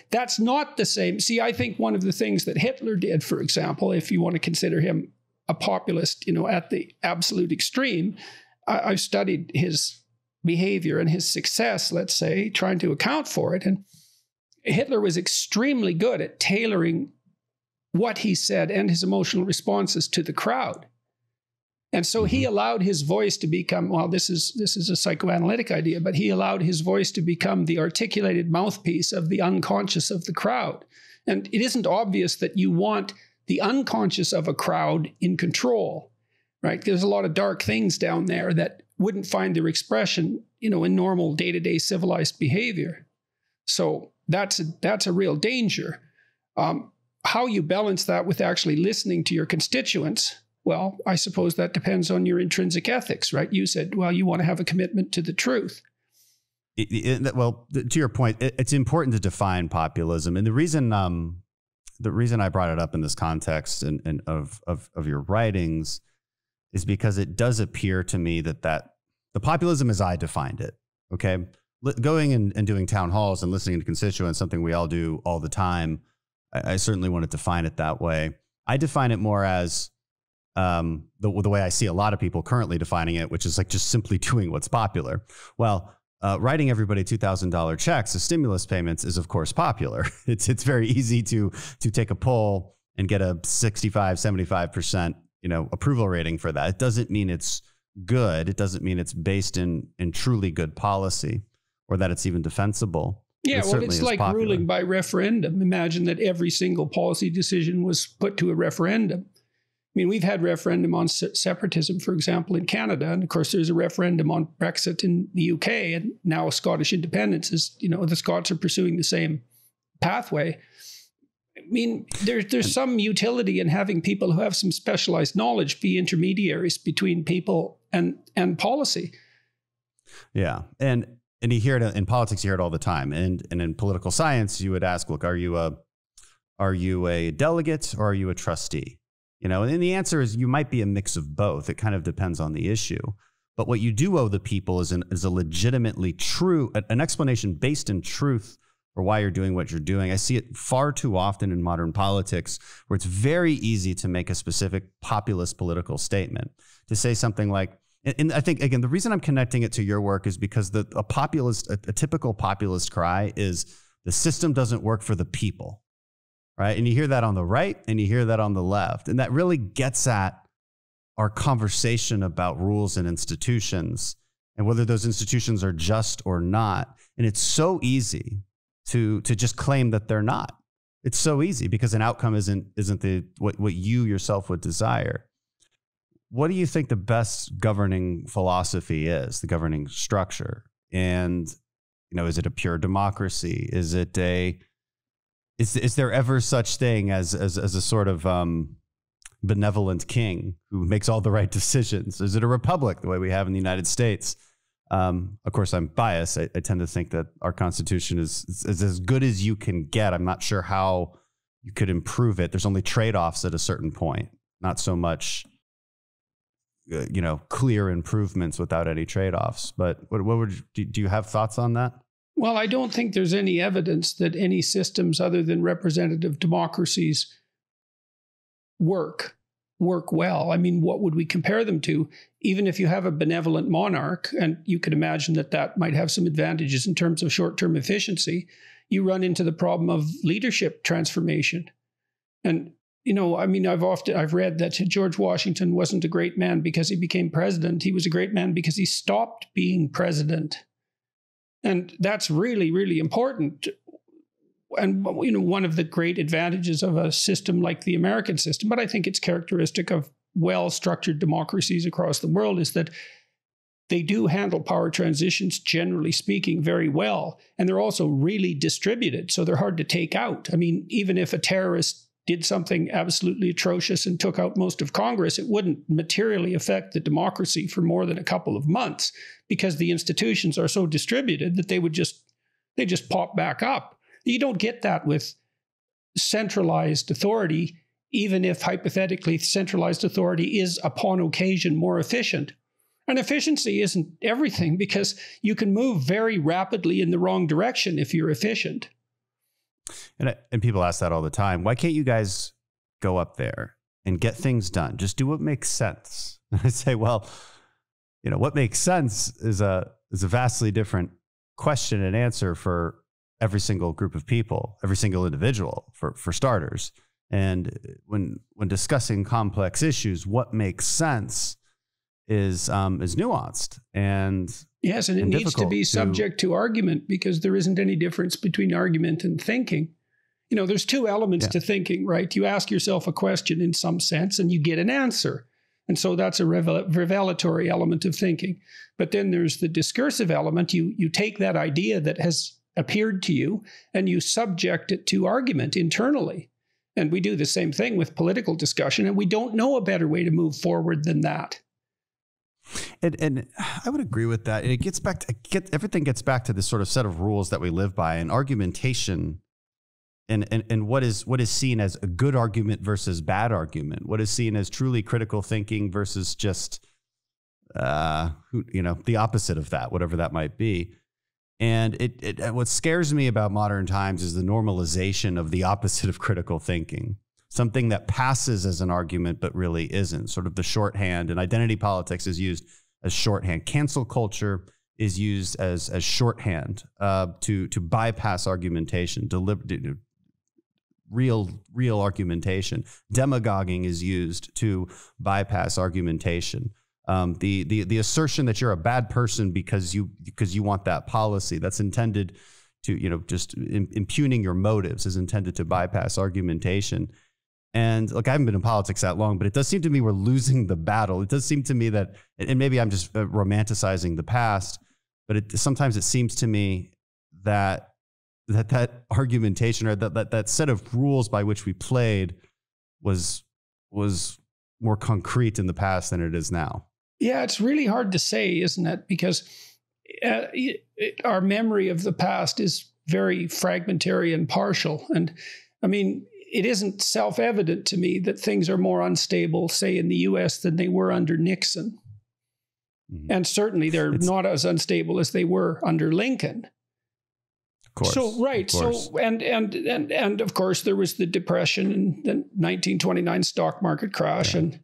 that's not the same. See, I think one of the things that Hitler did, for example, if you want to consider him a populist, at the absolute extreme, I've studied his behavior and his success, let's say, trying to account for it. And Hitler was extremely good at tailoring what he said and his emotional responses to the crowd. And so he allowed his voice to become, well, this is a psychoanalytic idea, but he allowed his voice to become the articulated mouthpiece of the unconscious of the crowd. And it isn't obvious that you want the unconscious of a crowd in control, right? There's a lot of dark things down there that wouldn't find their expression, in normal day-to-day civilized behavior. So that's a real danger. How you balance that with actually listening to your constituents, well, I suppose that depends on your intrinsic ethics, right? You said, well, you want to have a commitment to the truth. Well, to your point, it's important to define populism. And the reason I brought it up in this context and of your writings is because it does appear to me that the populism as I defined it, okay, going and doing town halls and listening to constituents, something we all do all the time. I certainly want to define it that way. I define it more as the way I see a lot of people currently defining it, which is like just simply doing what's popular. Well, writing everybody $2,000 checks as stimulus payments is, of course, popular. It's very easy to take a poll and get a 65, 75%, approval rating for that. It doesn't mean it's good. It doesn't mean it's based in truly good policy or that it's even defensible. Yeah, well, it's like popular. Ruling by referendum. Imagine that every single policy decision was put to a referendum. I mean, we've had referendum on separatism, for example, in Canada. And of course, there's a referendum on Brexit in the UK. And now Scottish independence is, the Scots are pursuing the same pathway. I mean, there's some utility in having people who have some specialized knowledge be intermediaries between people and policy. Yeah. And you hear it in politics, you hear it all the time. And in political science, you would ask, look, are you a delegate or are you a trustee? And the answer is you might be a mix of both. It kind of depends on the issue. But what you do owe the people is a legitimately true, an explanation based in truth for why you're doing what you're doing. I see it far too often in modern politics where it's very easy to make a specific populist political statement, to say something like, and I think, again, the reason I'm connecting it to your work is because a typical populist cry is the system doesn't work for the people. Right. And you hear that on the right and you hear that on the left. And that really gets at our conversation about rules and institutions and whether those institutions are just or not. And it's so easy to just claim that they're not. It's so easy because an outcome isn't what you yourself would desire. What do you think the best governing philosophy is, the governing structure? And, is it a pure democracy? Is there ever such thing as a sort of benevolent king who makes all the right decisions? Is it a republic the way we have in the United States? Of course, I'm biased. I tend to think that our Constitution is as good as you can get. I'm not sure how you could improve it. There's only trade-offs at a certain point, not so much, clear improvements without any trade-offs. But do you have thoughts on that? Well, I don't think there's any evidence that any systems other than representative democracies work. work well. I mean, what would we compare them to? Even if you have a benevolent monarch, and you could imagine that that might have some advantages in terms of short-term efficiency, you run into the problem of leadership transformation. And, you know, I mean, I've read that George Washington wasn't a great man because he became president. He was a great man because he stopped being president. And that's really, really important. And, you know, one of the great advantages of a system like the American system, but I think it's characteristic of well-structured democracies across the world, is that they do handle power transitions, generally speaking, very well. And they're also really distributed, so they're hard to take out. I mean, even if a terrorist did something absolutely atrocious and took out most of Congress, it wouldn't materially affect the democracy for more than a couple of months, because the institutions are so distributed that they just pop back up. You don't get that with centralized authority, even if hypothetically centralized authority is upon occasion more efficient. And efficiency isn't everything, because you can move very rapidly in the wrong direction if you're efficient. And people ask that all the time. Why can't you guys go up there and get things done? Just do what makes sense. And I say, well, you know, what makes sense is a vastly different question and answer for every single group of people, every single individual, for starters. And when discussing complex issues, what makes sense is nuanced and yes, and it needs to be subject to argument, because there isn't any difference between argument and thinking. You know, there's two elements to thinking, right? You ask yourself a question in some sense and you get an answer. And so that's a revelatory element of thinking. But then there's the discursive element. You take that idea that has appeared to you and you subject it to argument internally. And we do the same thing with political discussion, and we don't know a better way to move forward than that. And I would agree with that. And it gets back to everything gets back to this sort of set of rules that we live by, and argumentation, and what is seen as a good argument versus bad argument, what is seen as truly critical thinking versus just the opposite of that, whatever that might be. And what scares me about modern times is the normalization of the opposite of critical thinking. Something that passes as an argument but really isn't. Sort of the shorthand, and identity politics is used as shorthand. Cancel culture is used as shorthand to bypass argumentation, real argumentation. Demagoguing is used to bypass argumentation. The assertion that you're a bad person because you want that policy, that's intended to, you know, just impugning your motives, is intended to bypass argumentation. And look, I haven't been in politics that long, but it does seem to me we're losing the battle. It does seem to me that, and maybe I'm just romanticizing the past, but sometimes it seems to me that argumentation, or that set of rules by which we played was more concrete in the past than it is now. Yeah, it's really hard to say, isn't it? Because our memory of the past is very fragmentary and partial. And I mean, it isn't self-evident to me that things are more unstable, say, in the US than they were under Nixon. Mm-hmm. And certainly they're not as unstable as they were under Lincoln. Of course. So, right. So, and of course, there was the Depression and the 1929 stock market crash. Yeah. And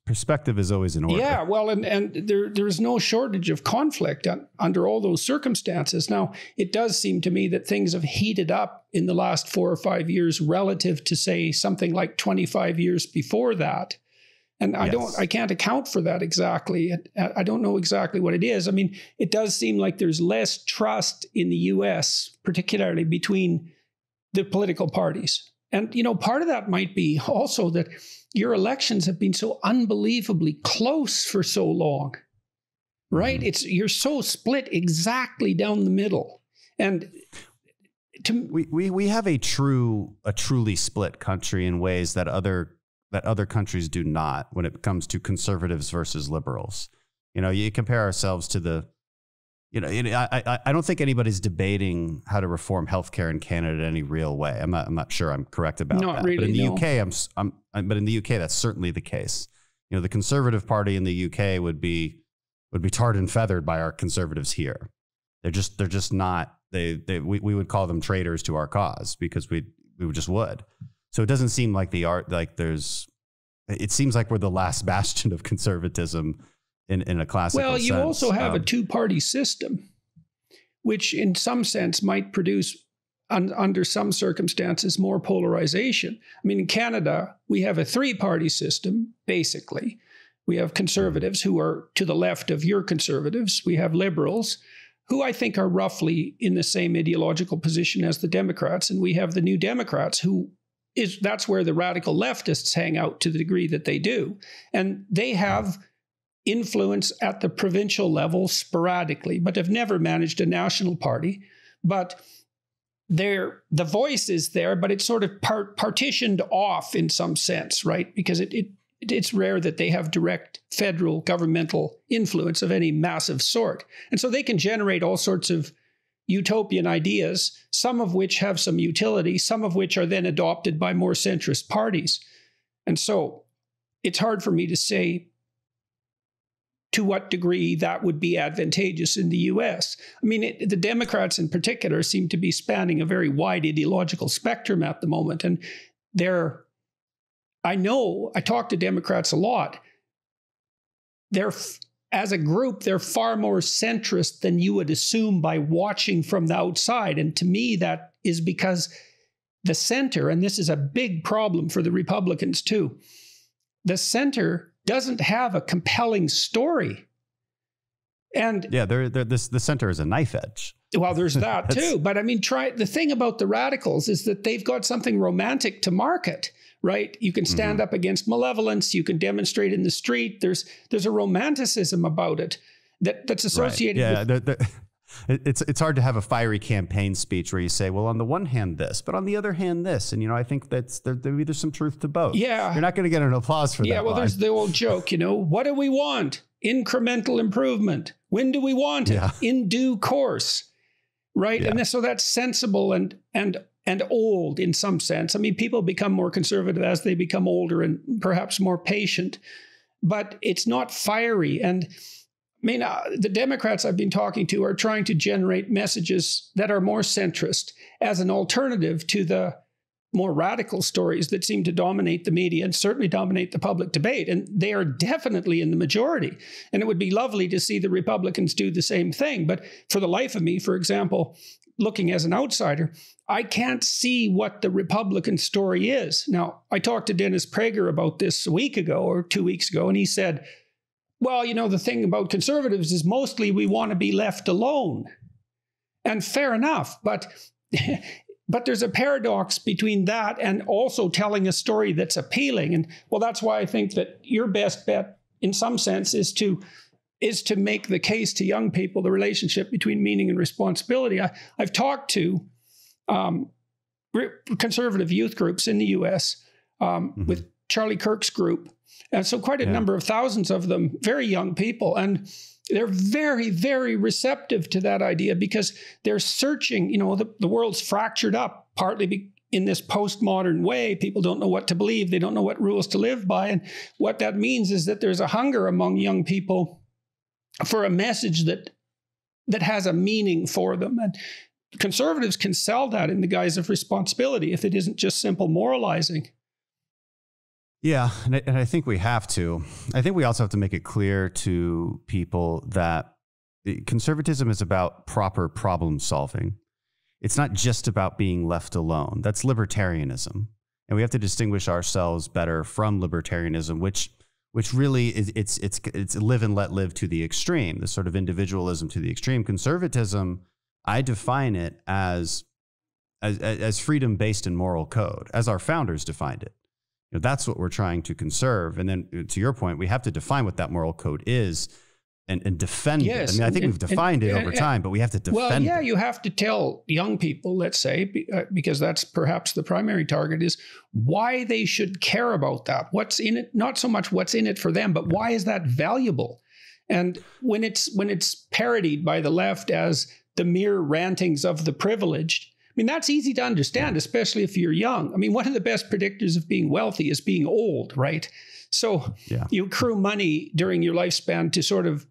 perspective is always in order. Yeah, well, and there is no shortage of conflict under all those circumstances. Now, it does seem to me that things have heated up in the last 4 or 5 years relative to, say, something like 25 years before that. And I can't account for that exactly. I don't know exactly what it is. I mean, it does seem like there's less trust in the US, particularly between the political parties. And, you know, part of that might be also that your elections have been so unbelievably close for so long, right? Mm-hmm. You're so split exactly down the middle. And we have a truly split country in ways that other countries do not when it comes to conservatives versus liberals. You know, you compare ourselves to I don't think anybody's debating how to reform healthcare in Canada in any real way. I'm not sure I'm correct about that. Really, but in the UK, but in the UK, that's certainly the case. You know, the Conservative Party in the UK would be tarred and feathered by our conservatives here. They're just not. We would call them traitors to our cause because we just would. So it doesn't seem like there's it seems like we're the last bastion of conservatism in a classical sense. Well, you also have a two-party system, which in some sense might produce, under some circumstances, more polarization. I mean, in Canada, we have a three-party system, basically. We have conservatives who are to the left of your conservatives. We have liberals who I think are roughly in the same ideological position as the Democrats. And we have the New Democrats that's where the radical leftists hang out to the degree that they do. And they have influence at the provincial level sporadically, but have never managed a national party. But the voice is there, but it's sort of partitioned off in some sense, right? Because it's rare that they have direct federal governmental influence of any massive sort. And so they can generate all sorts of utopian ideas, some of which have some utility, some of which are then adopted by more centrist parties. And so it's hard for me to say to what degree that would be advantageous in the US. I mean, the Democrats in particular seem to be spanning a very wide ideological spectrum at the moment. And I talk to Democrats a lot. As a group, they're far more centrist than you would assume by watching from the outside. And to me, that is because the center, and this is a big problem for the Republicans too, the center doesn't have a compelling story. And yeah, the center is a knife edge. Well, there's that too. But I mean, the thing about the radicals is that they've got something romantic to market, right? You can stand up against malevolence. You can demonstrate in the street. There's a romanticism about it that's associated with... It's hard to have a fiery campaign speech where you say, well, on the one hand this, but on the other hand this. And, I think there's some truth to both. Yeah. You're not going to get an applause for that. Yeah, well, there's the old joke, what do we want? Incremental improvement. When do we want it? Yeah. In due course, right? Yeah. And so that's sensible and old in some sense. I mean, people become more conservative as they become older and perhaps more patient, but it's not fiery. And I mean, the Democrats I've been talking to are trying to generate messages that are more centrist as an alternative to the more radical stories that seem to dominate the media and certainly dominate the public debate. And they are definitely in the majority. And it would be lovely to see the Republicans do the same thing. But for the life of me, for example, looking as an outsider, I can't see what the Republican story is. Now, I talked to Dennis Prager about this a week ago or 2 weeks ago, and he said, well, the thing about conservatives is mostly we want to be left alone. And fair enough, but there's a paradox between that and also telling a story that's appealing. And well, that's why I think that your best bet in some sense is to make the case to young people, the relationship between meaning and responsibility. I've talked to conservative youth groups in the US with Charlie Kirk's group. And so quite a number of thousands of them, very young people. And they're very, very receptive to that idea because they're searching, the world's fractured up partly in this postmodern way. People don't know what to believe. They don't know what rules to live by. And what that means is that there's a hunger among young people for a message that has a meaning for them. And conservatives can sell that in the guise of responsibility if it isn't just simple moralizing. Yeah, and I think we have to. I think we also have to make it clear to people that conservatism is about proper problem solving. It's not just about being left alone. That's libertarianism. And we have to distinguish ourselves better from libertarianism, which really is it's live and let live to the extreme, this sort of individualism to the extreme. Conservatism, I define it as freedom based in moral code, as our founders defined it. That's what we're trying to conserve. And then to your point, we have to define what that moral code is and defend it. I mean, I think we've defined it over time, but we have to defend it. You have to tell young people, let's say, because that's perhaps the primary target, is why they should care about that. What's in it, not so much what's in it for them, but why is that valuable? And when it's parodied by the left as the mere rantings of the privileged, I mean, that's easy to understand, especially if you're young. I mean, one of the best predictors of being wealthy is being old, right? So you accrue money during your lifespan to sort of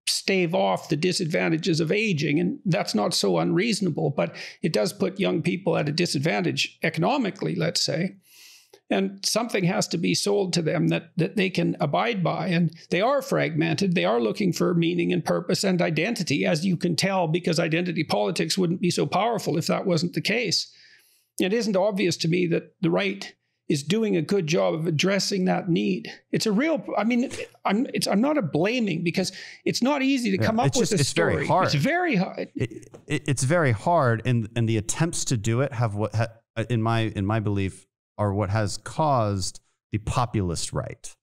stave off the disadvantages of aging. And that's not so unreasonable, but it does put young people at a disadvantage economically, let's say. And something has to be sold to them that they can abide by. And they are fragmented. They are looking for meaning and purpose and identity, as you can tell, because identity politics wouldn't be so powerful if that wasn't the case. It isn't obvious to me that the right is doing a good job of addressing that need. It's a real, I mean, I'm not a blaming, because it's not easy to come up with a story. Very hard. It's very hard. It's very hard. And the attempts to do it have in my belief, are what has caused the populist right,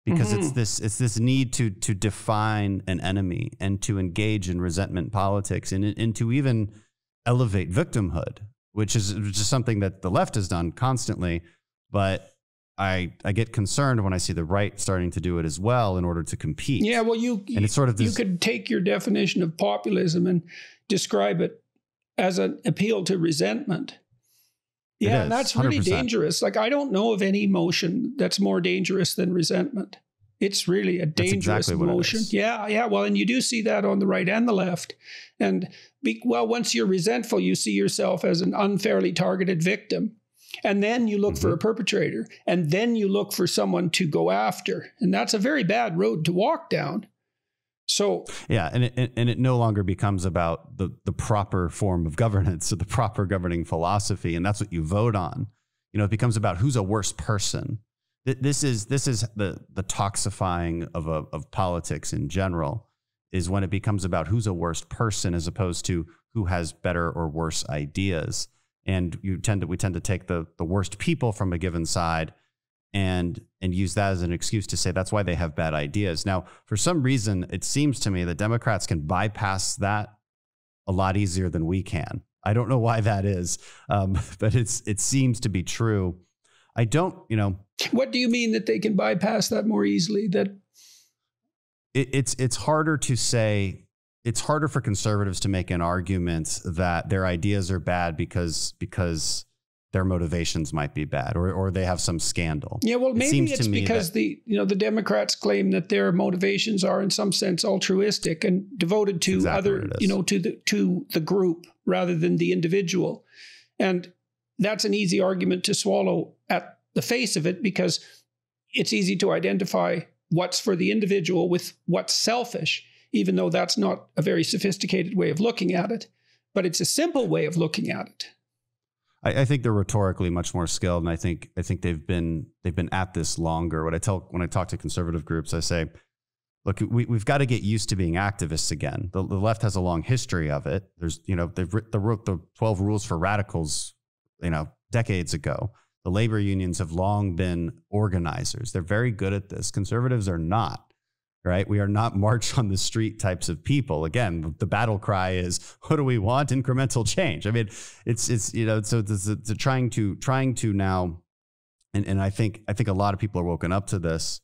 because it's this need to define an enemy and to engage in resentment politics and to even elevate victimhood, which is something that the left has done constantly. But I get concerned when I see the right starting to do it as well in order to compete. Yeah, well, it's sort of this, you could take your definition of populism and describe it as an appeal to resentment. Yeah, and that's really 100%. Dangerous. Like, I don't know of any emotion that's more dangerous than resentment. It's really a dangerous emotion. Yeah. Well, and you do see that on the right and the left. And once you're resentful, you see yourself as an unfairly targeted victim. And then you look for a perpetrator. And then you look for someone to go after. And that's a very bad road to walk down. So yeah, and it no longer becomes about the proper form of governance or the proper governing philosophy, and that's what you vote on. You know, it becomes about who's a worse person. This is the toxifying of politics in general, is when it becomes about who's a worse person as opposed to who has better or worse ideas. And we tend to take the worst people from a given side and use that as an excuse to say that's why they have bad ideas. Now, for some reason, it seems to me that Democrats can bypass that a lot easier than we can. I don't know why that is, but it seems to be true. I don't, What do you mean that they can bypass that more easily? That it's harder to say. It's harder for conservatives to make an argument that their ideas are bad because their motivations might be bad, or they have some scandal. Yeah, well, maybe it's because the Democrats claim that their motivations are in some sense altruistic and devoted to to the group rather than the individual. And that's an easy argument to swallow at the face of it, because it's easy to identify what's for the individual with what's selfish, even though that's not a very sophisticated way of looking at it. But it's a simple way of looking at it. I think they're rhetorically much more skilled, and I think they've been at this longer. When I talk to conservative groups, I say, look, we've got to get used to being activists again. The left has a long history of it. There's they wrote the 12 rules for radicals, decades ago. The labor unions have long been organizers. They're very good at this. Conservatives are not. Right? We are not march on the street types of people. Again, the battle cry is, what do we want? Incremental change. I mean, it's so it's trying to now, and I think a lot of people are woken up to this,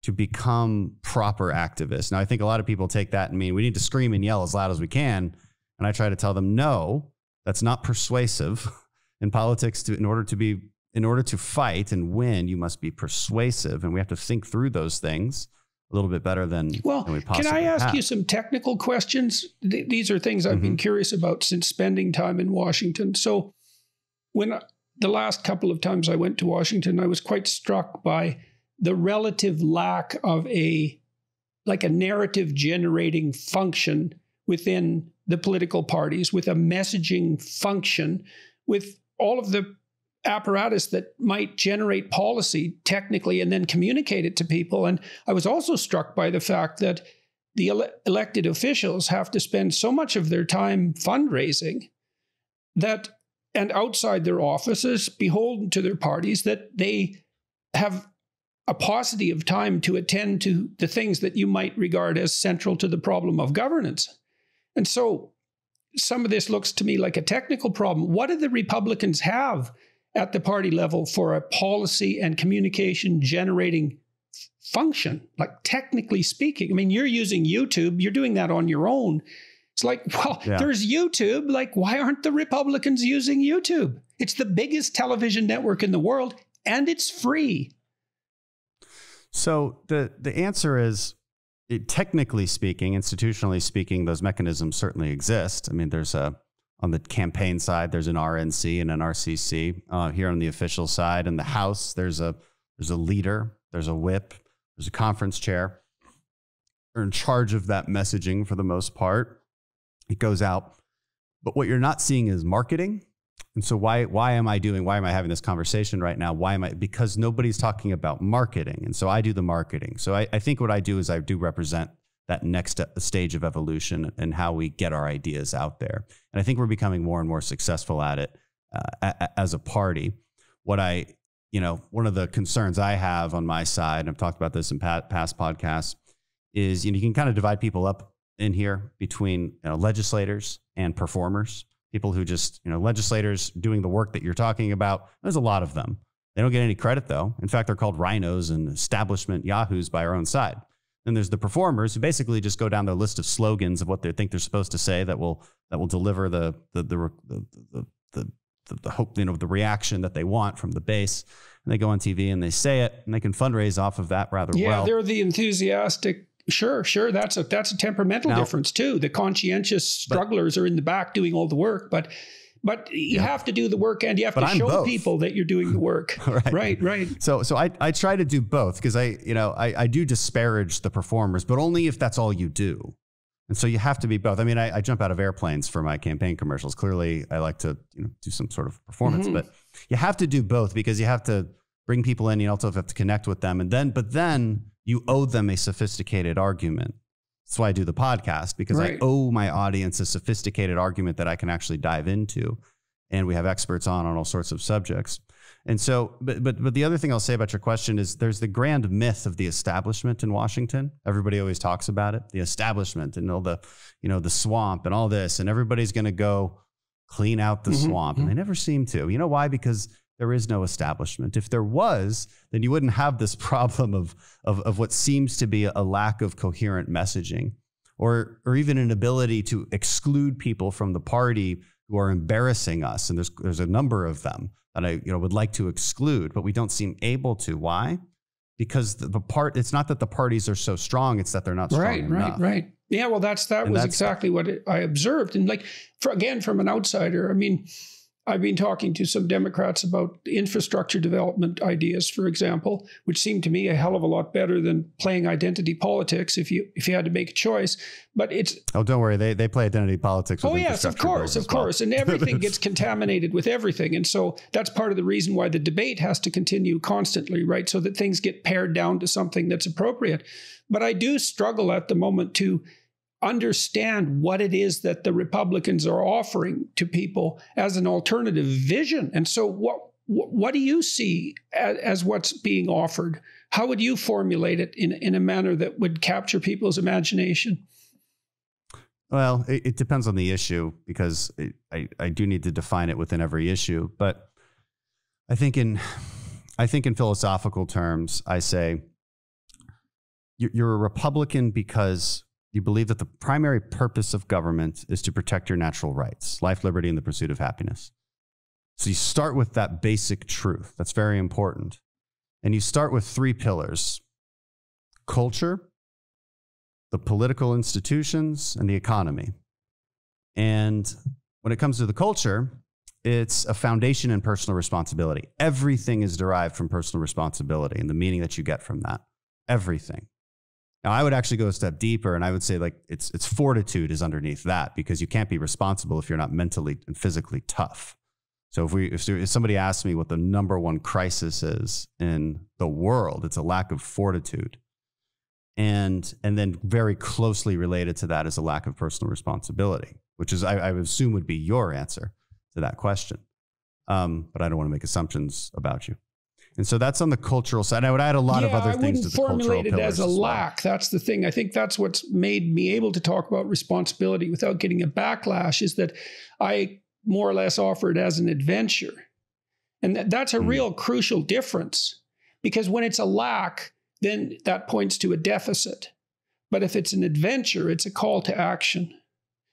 to become proper activists. Now, I think a lot of people take that and mean we need to scream and yell as loud as we can. And I try to tell them, no, that's not persuasive in politics. In order to fight and win, you must be persuasive, and we have to think through those things a little bit better than we possibly can I ask have. You some technical questions? These are things I've been curious about since spending time in Washington. So the last couple of times I went to Washington, I was quite struck by the relative lack of a narrative generating function within the political parties, with a messaging function, with all of the apparatus that might generate policy technically and then communicate it to people. And I was also struck by the fact that the elected officials have to spend so much of their time fundraising and outside their offices, beholden to their parties, that they have a paucity of time to attend to the things that you might regard as central to the problem of governance. And so some of this looks to me like a technical problem. What do the Republicans have at the party level for a policy and communication generating function, like technically speaking? I mean, you're using YouTube, you're doing that on your own. It's like, there's YouTube. Like, why aren't the Republicans using YouTube? It's the biggest television network in the world, and it's free. So the answer is, technically speaking, institutionally speaking, those mechanisms certainly exist. I mean, there's On the campaign side, there's an RNC and an RCC. Here on the official side, in the House, there's a leader, there's a whip, there's a conference chair. They're in charge of that messaging for the most part. It goes out. But what you're not seeing is marketing. And so why am I having this conversation right now? Because nobody's talking about marketing. And so I do the marketing. So I think what I do is I do represent that next stage of evolution and how we get our ideas out there. And I think we're becoming more and more successful at it as a party. One of the concerns I have on my side, and I've talked about this in past podcasts, is you can kind of divide people up in here between legislators and performers. People who just, legislators doing the work that you're talking about. There's a lot of them. They don't get any credit, though. In fact, they're called rhinos and establishment yahoos by our own side. Then there's the performers who basically just go down their list of slogans of what they think they're supposed to say that will deliver the hope, the reaction that they want from the base. And they go on TV and they say it, and they can fundraise off of that rather well. Yeah, they're the enthusiastic. Sure. That's a temperamental difference too. The conscientious strugglers are in the back doing all the work, but you have to do the work, and you have to show people that you're doing the work. Right. So I try to do both, because I do disparage the performers, but only if that's all you do. And so you have to be both. I mean, I jump out of airplanes for my campaign commercials. Clearly, I like to do some sort of performance, but you have to do both, because you have to bring people in. You also have to connect with them, but then you owe them a sophisticated argument. That's why I do the podcast, because I owe my audience a sophisticated argument that I can actually dive into. And we have experts on all sorts of subjects. And so, but the other thing I'll say about your question is there's the grand myth of the establishment in Washington. Everybody always talks about it, the establishment and all the, the swamp and all this, and everybody's going to go clean out the swamp. And they never seem to. You know why? Because there is no establishment. If there was, then you wouldn't have this problem of what seems to be a lack of coherent messaging, or even an ability to exclude people from the party who are embarrassing us. And there's a number of them that I would like to exclude, but we don't seem able to. Why? Because it's not that the parties are so strong; it's that they're not strong enough. Right. Yeah. Well, that's exactly what I observed, and from an outsider, I mean, I've been talking to some Democrats about infrastructure development ideas, for example, which seemed to me a hell of a lot better than playing identity politics if you had to make a choice. But it's... Oh, don't worry. They play identity politics with infrastructure. Oh, yes, of course. And everything gets contaminated with everything. And so that's part of the reason why the debate has to continue constantly, right? So that things get pared down to something that's appropriate. But I do struggle at the moment to understand what it is that the Republicans are offering to people as an alternative vision. And so what do you see as what's being offered? How would you formulate it in a manner that would capture people's imagination? Well, it depends on the issue, because I do need to define it within every issue. But I think in philosophical terms, I say you're a Republican because you believe that the primary purpose of government is to protect your natural rights, life, liberty, and the pursuit of happiness. So you start with that basic truth. That's very important. And you start with three pillars: culture, the political institutions, and the economy. And when it comes to the culture, it's a foundation in personal responsibility. Everything is derived from personal responsibility and the meaning that you get from that. Everything. Now, I would actually go a step deeper, and I would say it's fortitude is underneath that, because you can't be responsible if you're not mentally and physically tough. So if somebody asks me what the number one crisis is in the world, it's a lack of fortitude. And then very closely related to that is a lack of personal responsibility, which is, I would assume, would be your answer to that question. But I don't want to make assumptions about you. And so that's on the cultural side. I would add a lot of other things to the cultural pillars. I wouldn't formulate it as a lack. That's the thing. I think that's what's made me able to talk about responsibility without getting a backlash, is that I more or less offer it as an adventure. And that's a real crucial difference, because when it's a lack, then that points to a deficit. But if it's an adventure, it's a call to action.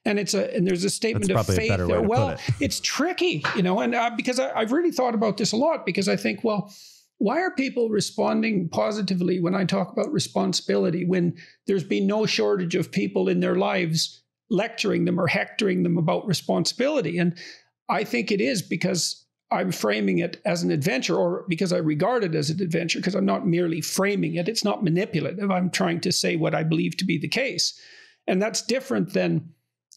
And there's a statement of faith there. Well, it's tricky, and because I've really thought about this a lot, because I think, well, why are people responding positively when I talk about responsibility, when there's been no shortage of people in their lives lecturing them or hectoring them about responsibility. And I think it is because I'm framing it as an adventure, or because I regard it as an adventure, because I'm not merely framing it. It's not manipulative. I'm trying to say what I believe to be the case. And that's different than,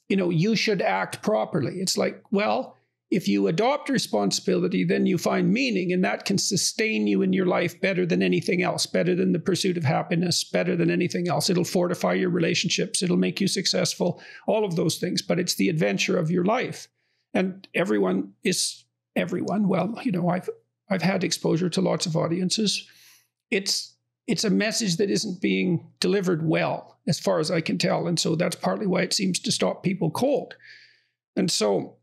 you should act properly. It's like, well, if you adopt responsibility, then you find meaning, and that can sustain you in your life better than anything else, better than the pursuit of happiness, better than anything else. It'll fortify your relationships. It'll make you successful, all of those things. But it's the adventure of your life. And everyone. Well, I've had exposure to lots of audiences. It's a message that isn't being delivered well, as far as I can tell. And so that's partly why it seems to stop people cold. And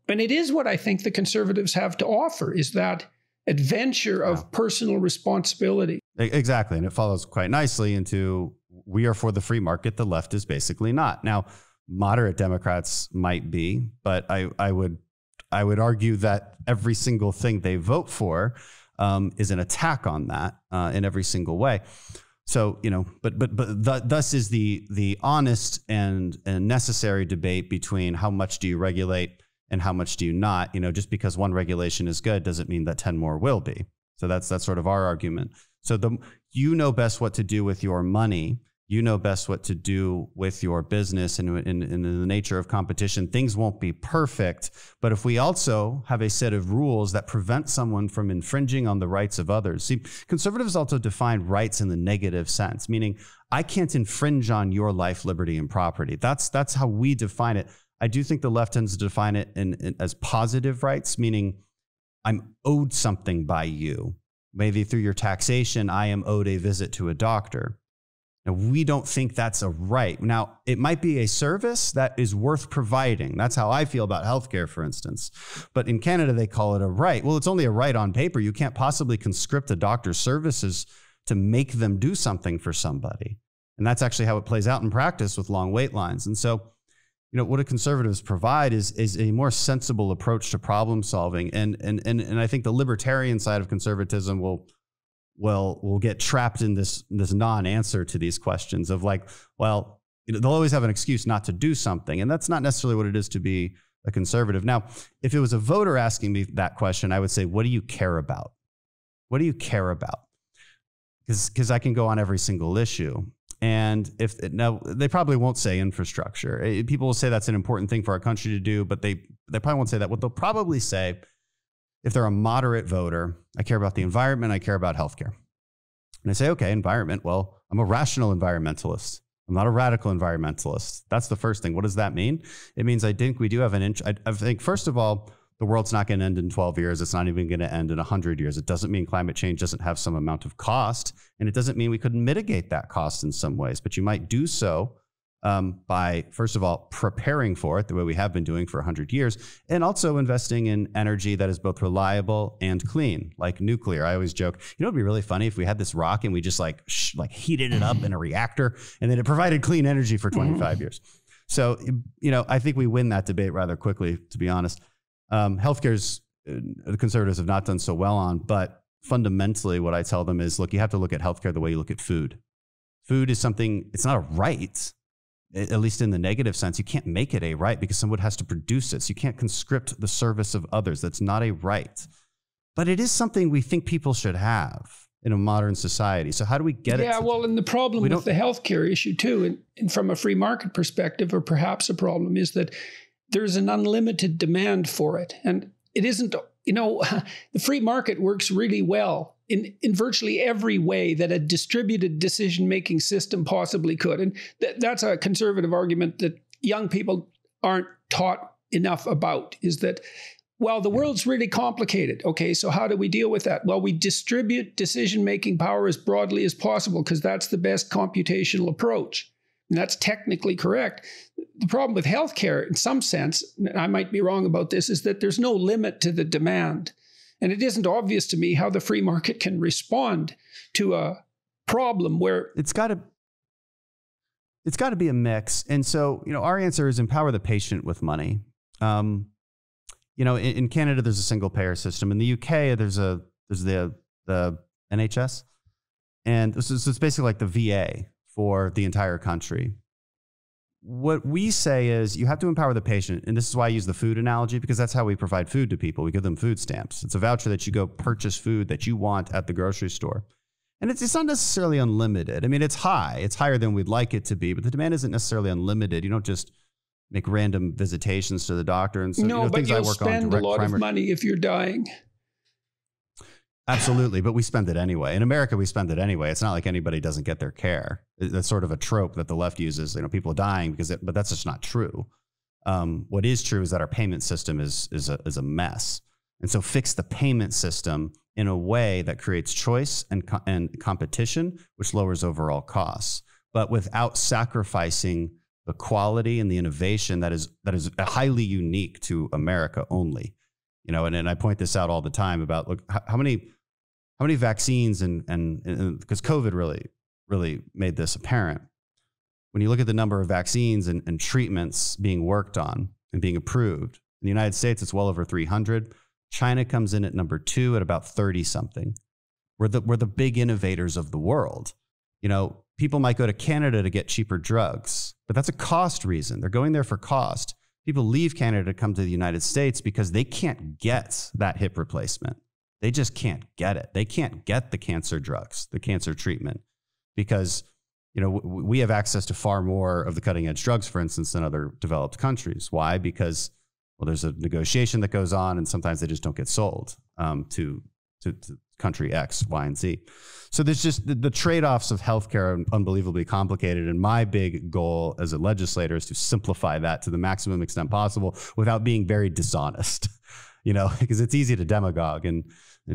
it is what I think the conservatives have to offer, is that adventure of personal responsibility. Exactly. And it follows quite nicely into, we are for the free market. The left is basically not. Now, moderate Democrats might be, but I would argue that every single thing they vote for is an attack on that in every single way. So, thus is the honest and necessary debate between how much do you regulate and how much do you not. Just because one regulation is good doesn't mean that 10 more will be. So that's sort of our argument. So you know best what to do with your money. You know best what to do with your business, and in the nature of competition, things won't be perfect. But if we also have a set of rules that prevent someone from infringing on the rights of others. See, conservatives also define rights in the negative sense, meaning I can't infringe on your life, liberty, and property. That's how we define it. I do think the left tends to define it as positive rights, meaning I'm owed something by you. Maybe through your taxation, I am owed a visit to a doctor. Now, we don't think that's a right. Now, it might be a service that is worth providing. That's how I feel about healthcare, for instance. But in Canada, they call it a right. Well, it's only a right on paper. You can't possibly conscript a doctor's services to make them do something for somebody. And that's actually how it plays out in practice with long wait lines. And so, what do conservatives provide is a more sensible approach to problem solving. And I think the libertarian side of conservatism will get trapped in this non-answer to these questions of like, well, they'll always have an excuse not to do something. And that's not necessarily what it is to be a conservative. Now, if it was a voter asking me that question, I would say, what do you care about? What do you care about? Because I can go on every single issue. And now they probably won't say infrastructure. People will say that's an important thing for our country to do, but they probably won't say that. What they'll probably say, if they're a moderate voter, I care about the environment, I care about healthcare. And I say, okay, environment. Well, I'm a rational environmentalist. I'm not a radical environmentalist. That's the first thing. What does that mean? It means I think we do have I think, first of all, the world's not going to end in 12 years. It's not even going to end in 100 years. It doesn't mean climate change doesn't have some amount of cost. And it doesn't mean we couldn't mitigate that cost in some ways. But you might do so by, first of all, preparing for it the way we have been doing for 100 years, and also investing in energy that is both reliable and clean, like nuclear. I always joke, it'd be really funny if we had this rock and we just like heated it up in a reactor and then it provided clean energy for 25 years. So, I think we win that debate rather quickly, to be honest. Healthcare's the conservatives have not done so well on, but fundamentally what I tell them is, look, you have to look at healthcare the way you look at food. Food is something, it's not a right. At least in the negative sense. You can't make it a right because someone has to produce it. So you can't conscript the service of others. That's not a right. But it is something we think people should have in a modern society. So how do we get it? Yeah, well, and the problem with the healthcare issue too, and from a free market perspective, or perhaps a problem, is that there's an unlimited demand for it. And it isn't, the free market works really well in virtually every way that a distributed decision-making system possibly could. And that's a conservative argument that young people aren't taught enough about, is that, well, the world's really complicated. Okay, so how do we deal with that? Well, we distribute decision-making power as broadly as possible because that's the best computational approach. And that's technically correct. The problem with healthcare, in some sense, and I might be wrong about this, is that there's no limit to the demand. And it isn't obvious to me how the free market can respond to a problem where it's got to be a mix. And so, our answer is empower the patient with money. In Canada, there's a single payer system. In the UK, there's the NHS, and so it's basically like the VA for the entire country. what we say is you have to empower the patient. And this is why I use the food analogy, because that's how we provide food to people. We give them food stamps. It's a voucher that you go purchase food that you want at the grocery store. And it's not necessarily unlimited. I mean, it's high. It's higher than we'd like it to be, but the demand isn't necessarily unlimited. You don't just make random visitations to the doctor. And so, no, but you'll spend a lot of money if you're dying. Absolutely. But we spend it anyway. In America, we spend it anyway. It's not like anybody doesn't get their care. That's sort of a trope that the left uses, people dying but that's just not true. What is true is that our payment system is a mess. And so fix the payment system in a way that creates choice and competition, which lowers overall costs, but without sacrificing the quality and the innovation that is highly unique to America only. And I point this out all the time about, look, how many vaccines and because COVID really made this apparent. When you look at the number of vaccines and treatments being worked on and being approved in the United States, it's well over 300. China comes in at number 2 at about 30 something. We're the big innovators of the world. People might go to Canada to get cheaper drugs, but that's a cost reason. They're going there for cost. People leave Canada to come to the United States because they can't get that hip replacement. They just can't get it. They can't get the cancer drugs, the cancer treatment, because we have access to far more of the cutting edge drugs, for instance, than other developed countries. Why? Because there's a negotiation that goes on, and sometimes they just don't get sold to country X, Y, and Z. So there's just the trade-offs of healthcare are unbelievably complicated. And my big goal as a legislator is to simplify that to the maximum extent possible without being very dishonest, because it's easy to demagogue and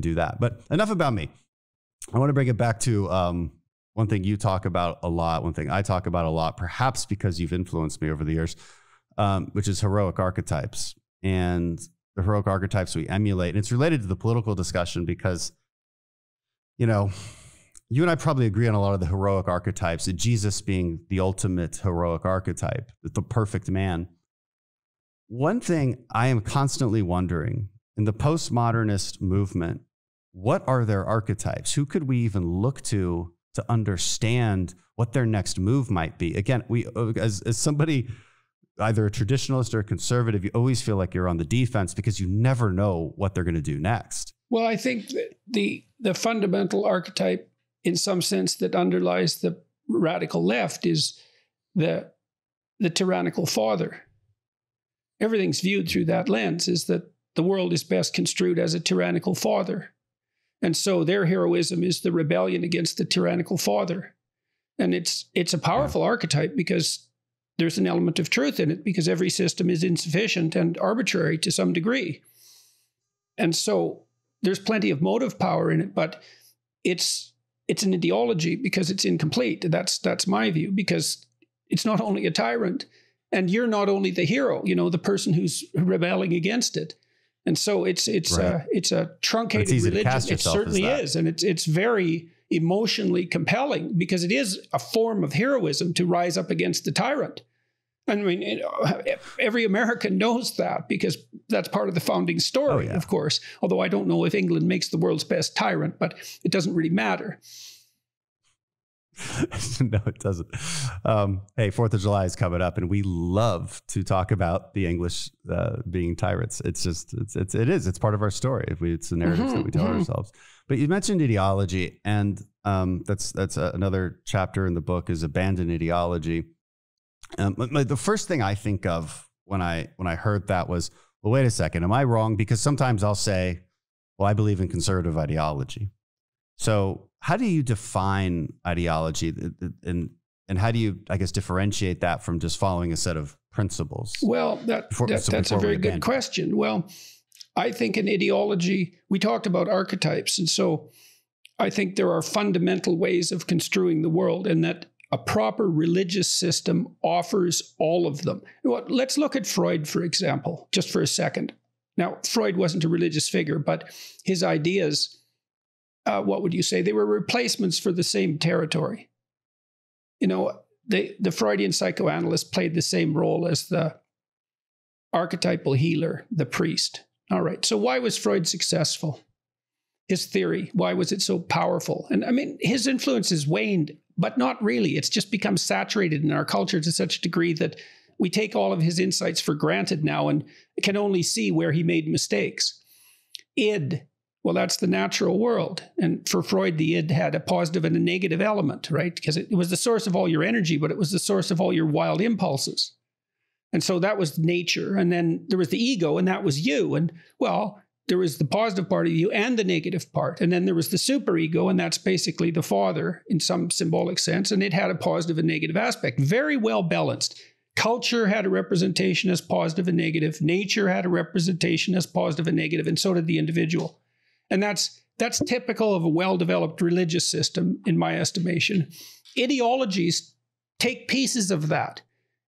do that. But enough about me. I want to bring it back to one thing you talk about a lot, one thing I talk about a lot, perhaps because you've influenced me over the years, which is heroic archetypes. And the heroic archetypes we emulate. And it's related to the political discussion because, you and I probably agree on a lot of the heroic archetypes, Jesus being the ultimate heroic archetype, the perfect man. One thing I am constantly wondering, in the postmodernist movement, what are their archetypes? Who could we even look to understand what their next move might be? Again, as somebody, either a traditionalist or a conservative, you always feel like you're on the defense because you never know what they're going to do next. Well, I think that the fundamental archetype, in some sense, that underlies the radical left is the tyrannical father. Everything's viewed through that lens, is that the world is best construed as a tyrannical father. And so their heroism is the rebellion against the tyrannical father. And it's a powerful archetype because there's an element of truth in it, because every system is insufficient and arbitrary to some degree. And so there's plenty of motive power in it, but it's an ideology because it's incomplete. That's my view, because it's not only a tyrant, and you're not only the hero, the person who's rebelling against it. And so it's a truncated religion. It certainly is. And it's very emotionally compelling because it is a form of heroism to rise up against the tyrant. I mean, every American knows that because that's part of the founding story, of course. Although I don't know if England makes the world's best tyrant, but it doesn't really matter. No, it doesn't. Hey, 4th of July is coming up, and we love to talk about the English being tyrants. It's part of our story. It's the narratives that we tell ourselves. But you mentioned ideology, and that's another chapter in the book is abandon ideology. The first thing I think of when I heard that was, well, wait a second, am I wrong? Because sometimes I'll say, well, I believe in conservative ideology. So how do you define ideology, and how do you, I guess, differentiate that from just following a set of principles? Well, that's a very good question. Well, I think in ideology, we talked about archetypes. And so I think there are fundamental ways of construing the world, and that a proper religious system offers all of them. Let's look at Freud, for example, just for a second. Now, Freud wasn't a religious figure, but his ideas, what would you say? They were replacements for the same territory. The Freudian psychoanalyst played the same role as the archetypal healer, the priest. All right. So why was Freud successful? His theory, why was it so powerful? And I mean, his influence has waned but not really. It's just become saturated in our culture to such a degree that we take all of his insights for granted now and can only see where he made mistakes. Id, well, that's the natural world. And for Freud, the id had a positive and a negative element, right? Because it was the source of all your energy, but it was the source of all your wild impulses. And so that was nature. And then there was the ego, and that was you. And well, there was the positive part of you and the negative part. And then there was the superego, and that's basically the father in some symbolic sense. And it had a positive and negative aspect. Very well balanced. Culture had a representation as positive and negative. Nature had a representation as positive and negative, and so did the individual. And that's typical of a well-developed religious system, in my estimation. Ideologies take pieces of that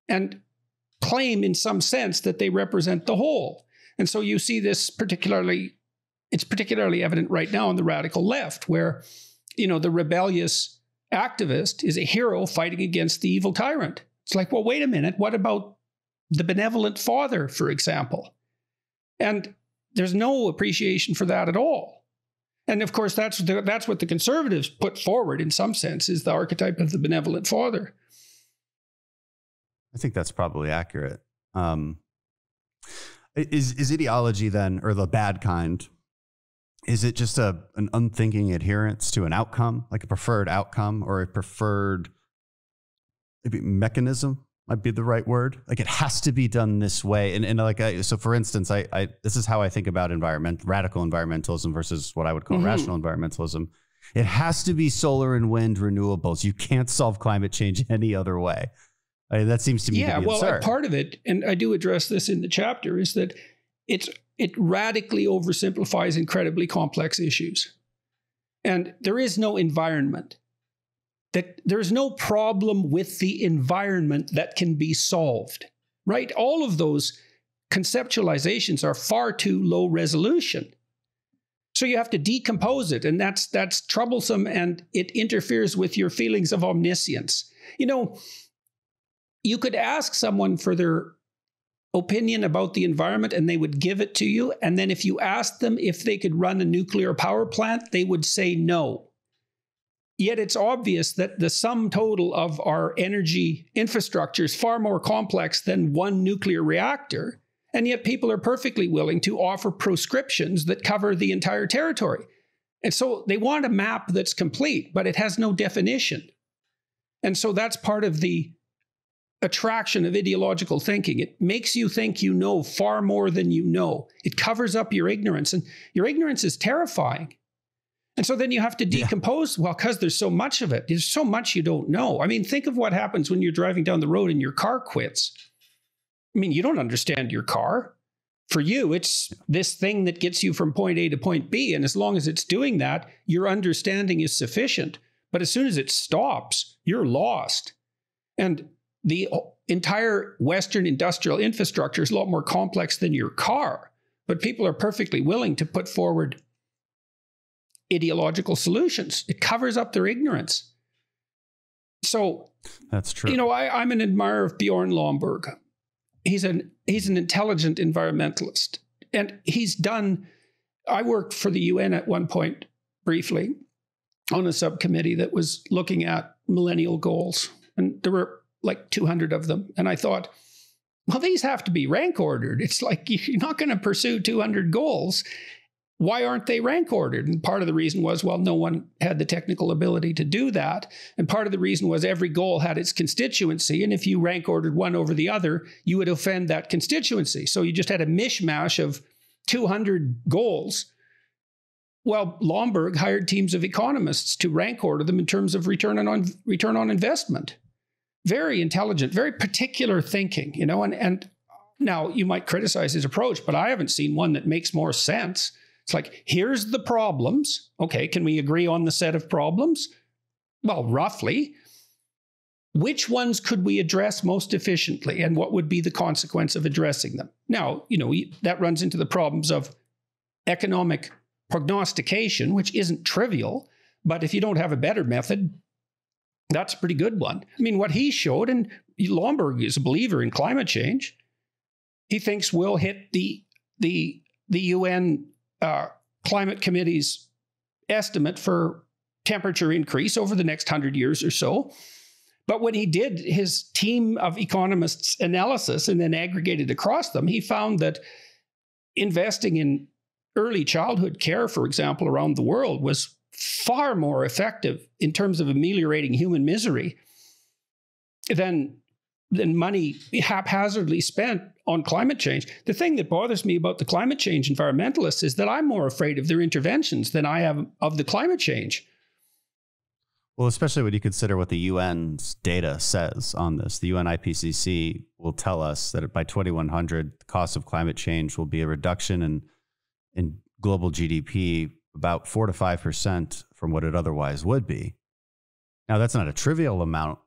and claim in some sense that they represent the whole. And so you see this it's particularly evident right now on the radical left, where, the rebellious activist is a hero fighting against the evil tyrant. It's like, well, wait a minute. What about the benevolent father, for example? And there's no appreciation for that at all. And of course, that's what the conservatives put forward in some sense, is the archetype of the benevolent father. I think that's probably accurate. Is ideology then, or the bad kind, is it just an unthinking adherence to an outcome, like a preferred outcome or a preferred maybe mechanism might be the right word? Like it has to be done this way. And so for instance, this is how I think about radical environmentalism versus what I would call rational environmentalism. It has to be solar and wind renewables. You can't solve climate change any other way. That seems to me to be absurd. Part of it, and I do address this in the chapter, is that it radically oversimplifies incredibly complex issues. And there is no environment. That there's no problem with the environment that can be solved, right? All of those conceptualizations are far too low resolution. So you have to decompose it, and that's troublesome, and it interferes with your feelings of omniscience. You could ask someone for their opinion about the environment and they would give it to you. And then if you asked them if they could run a nuclear power plant, they would say no. Yet it's obvious that the sum total of our energy infrastructure is far more complex than one nuclear reactor. And yet people are perfectly willing to offer proscriptions that cover the entire territory. And so they want a map that's complete, but it has no definition. And so that's part of the attraction of ideological thinking. It makes you think you know far more than you know. It covers up your ignorance, and your ignorance is terrifying. And so then you have to decompose, well, because there's so much of it. There's so much you don't know. I mean, think of what happens when you're driving down the road and your car quits. I mean, you don't understand your car. For you, it's this thing that gets you from point A to point B. And as long as it's doing that, your understanding is sufficient. But as soon as it stops, you're lost. And the entire Western industrial infrastructure is a lot more complex than your car, but people are perfectly willing to put forward ideological solutions. It covers up their ignorance. So that's true. I'm an admirer of Bjorn Lomborg. He's an intelligent environmentalist, and I worked for the UN at one point briefly on a subcommittee that was looking at millennial goals, and there were like 200 of them. And I thought, well, these have to be rank ordered. It's like, you're not going to pursue 200 goals. Why aren't they rank ordered? And part of the reason was, well, no one had the technical ability to do that. And part of the reason was every goal had its constituency. And if you rank ordered one over the other, you would offend that constituency. So you just had a mishmash of 200 goals. Well, Lomborg hired teams of economists to rank order them in terms of return on investment. Very intelligent, very particular thinking, and now you might criticize his approach, but I haven't seen one that makes more sense. It's like, here's the problems. Okay, can we agree on the set of problems? Well, roughly. Which ones could we address most efficiently, and what would be the consequence of addressing them? Now, that runs into the problems of economic prognostication, which isn't trivial, but if you don't have a better method, that's a pretty good one. I mean, what he showed, and Lomborg is a believer in climate change. He thinks we'll hit the UN Climate Committee's estimate for temperature increase over the next 100 years or so. But when he did his team of economists analysis and then aggregated across them, he found that investing in early childhood care, for example, around the world was far more effective in terms of ameliorating human misery than money haphazardly spent on climate change. The thing that bothers me about the climate change environmentalists is that I'm more afraid of their interventions than I am of the climate change. Well, especially when you consider what the UN's data says on this. The UN IPCC will tell us that by 2100, the cost of climate change will be a reduction in global GDP about 4 to 5% from what it otherwise would be. Now, that's not a trivial amount.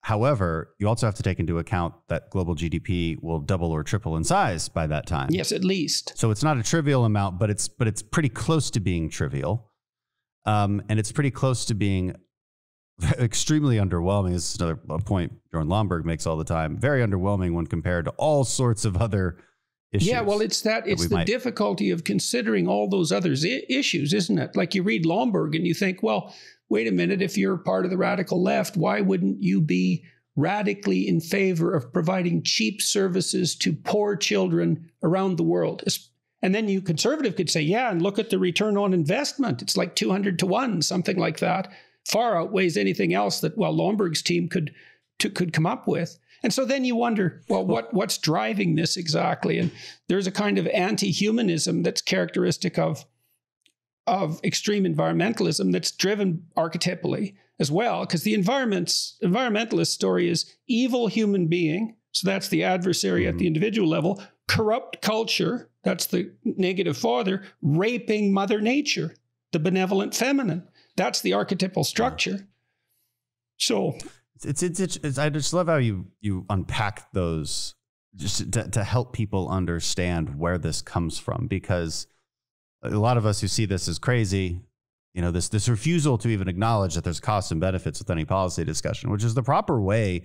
However, you also have to take into account that global GDP will double or triple in size by that time. Yes, at least. So it's not a trivial amount, but it's pretty close to being trivial. And it's pretty close to being extremely underwhelming. This is another point Jordan Lomberg makes all the time. Very underwhelming when compared to all sorts of other issues. Yeah, well, it's the difficulty of considering all those other issues, isn't it? Like you read Lomberg and you think, well, wait a minute, if you're part of the radical left, why wouldn't you be radically in favor of providing cheap services to poor children around the world? And then you conservative could say, yeah, and look at the return on investment. It's like 200 to 1, something like that. Far outweighs anything else that, well, Lomberg's team could come up with. And so then you wonder, well, what's driving this exactly? And there's a kind of anti-humanism that's characteristic of extreme environmentalism that's driven archetypally as well, because the environmentalist story is evil human being, so that's the adversary at the individual level, corrupt culture, that's the negative father, raping Mother Nature, the benevolent feminine. That's the archetypal structure. So it's I just love how you unpack those just to help people understand where this comes from, because a lot of us who see this as crazy, you know, this refusal to even acknowledge that there's costs and benefits with any policy discussion, which is the proper way,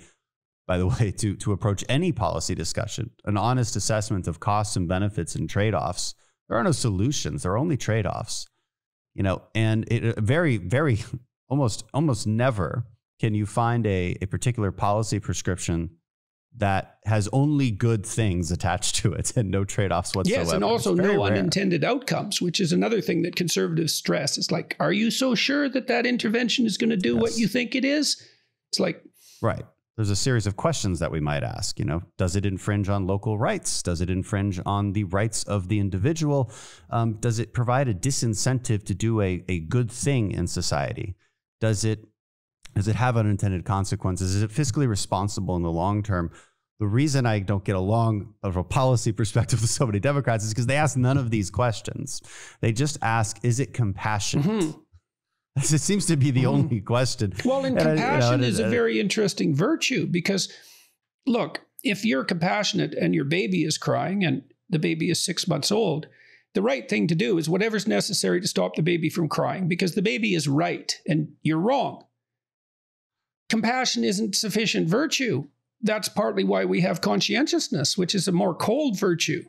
by the way, to approach any policy discussion, an honest assessment of costs and benefits and trade-offs. There are no solutions. There are only trade-offs. You know, and it very, very almost never can you find a particular policy prescription that has only good things attached to it and no trade-offs whatsoever. Yes, and also no unintended outcomes, which is another thing that conservatives stress. It's like, are you so sure that intervention is going to do what you think it is? It's like... Right. There's a series of questions that we might ask, you know, does it infringe on local rights? Does it infringe on the rights of the individual? Does it provide a disincentive to do a good thing in society? Does it have unintended consequences? Is it fiscally responsible in the long term? The reason I don't get along of a policy perspective with so many Democrats is because they ask none of these questions. They just ask, is it compassionate? It seems to be the only question. Well, and compassion is a very interesting virtue because, look, if you're compassionate and your baby is crying and the baby is 6 months old, the right thing to do is whatever's necessary to stop the baby from crying because the baby is right and you're wrong. Compassion isn't sufficient virtue. That's partly why we have conscientiousness, which is a more cold virtue.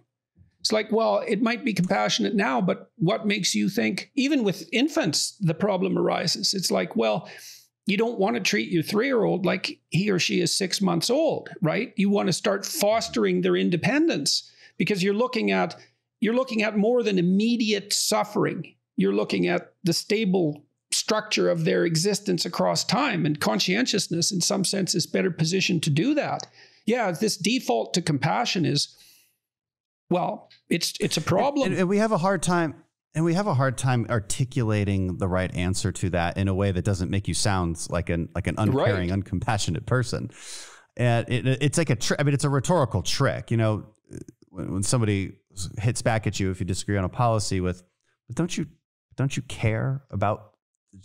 It's like, well, it might be compassionate now, but what makes you think, even with infants, the problem arises. It's like, well, you don't want to treat your 3-year-old like he or she is 6 months old, right? You want to start fostering their independence because you're looking at more than immediate suffering. You're looking at the stable structure of their existence across time, and conscientiousness in some sense is better positioned to do that. Yeah, this default to compassion is, well, it's a problem. And we have a hard time articulating the right answer to that in a way that doesn't make you sound like an uncaring, uncompassionate person. And it's like it's a rhetorical trick. You know, when somebody hits back at you if you disagree on a policy with, but don't you care about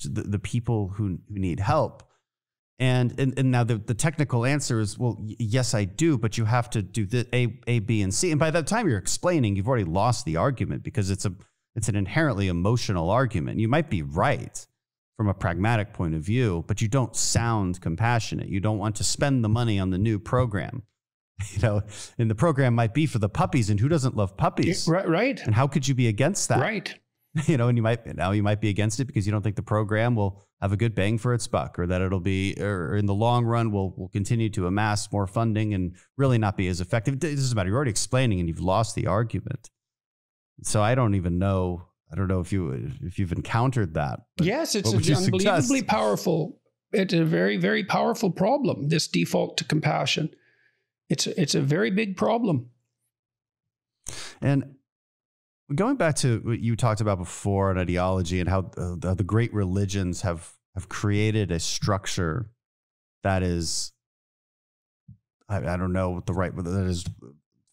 the people who need help? And now the technical answer is, well, yes, I do, but you have to do the A, B, and C. And by the time you're explaining, you've already lost the argument because it's an inherently emotional argument. You might be right from a pragmatic point of view, but you don't sound compassionate. You don't want to spend the money on the new program. You know, and the program might be for the puppies, and who doesn't love puppies? Right. And how could you be against that? Right. You know, and you might be against it because you don't think the program will have a good bang for its buck, or that it'll be, or in the long run, we'll continue to amass more funding and really not be as effective. It doesn't matter. You're already explaining and you've lost the argument. So I don't even know. I don't know if you've encountered that. Yes, it's unbelievably powerful. It's a very, very powerful problem, this default to compassion. It's a very big problem. And going back to what you talked about before on ideology and how the great religions have created a structure that is, I don't know what the right, that is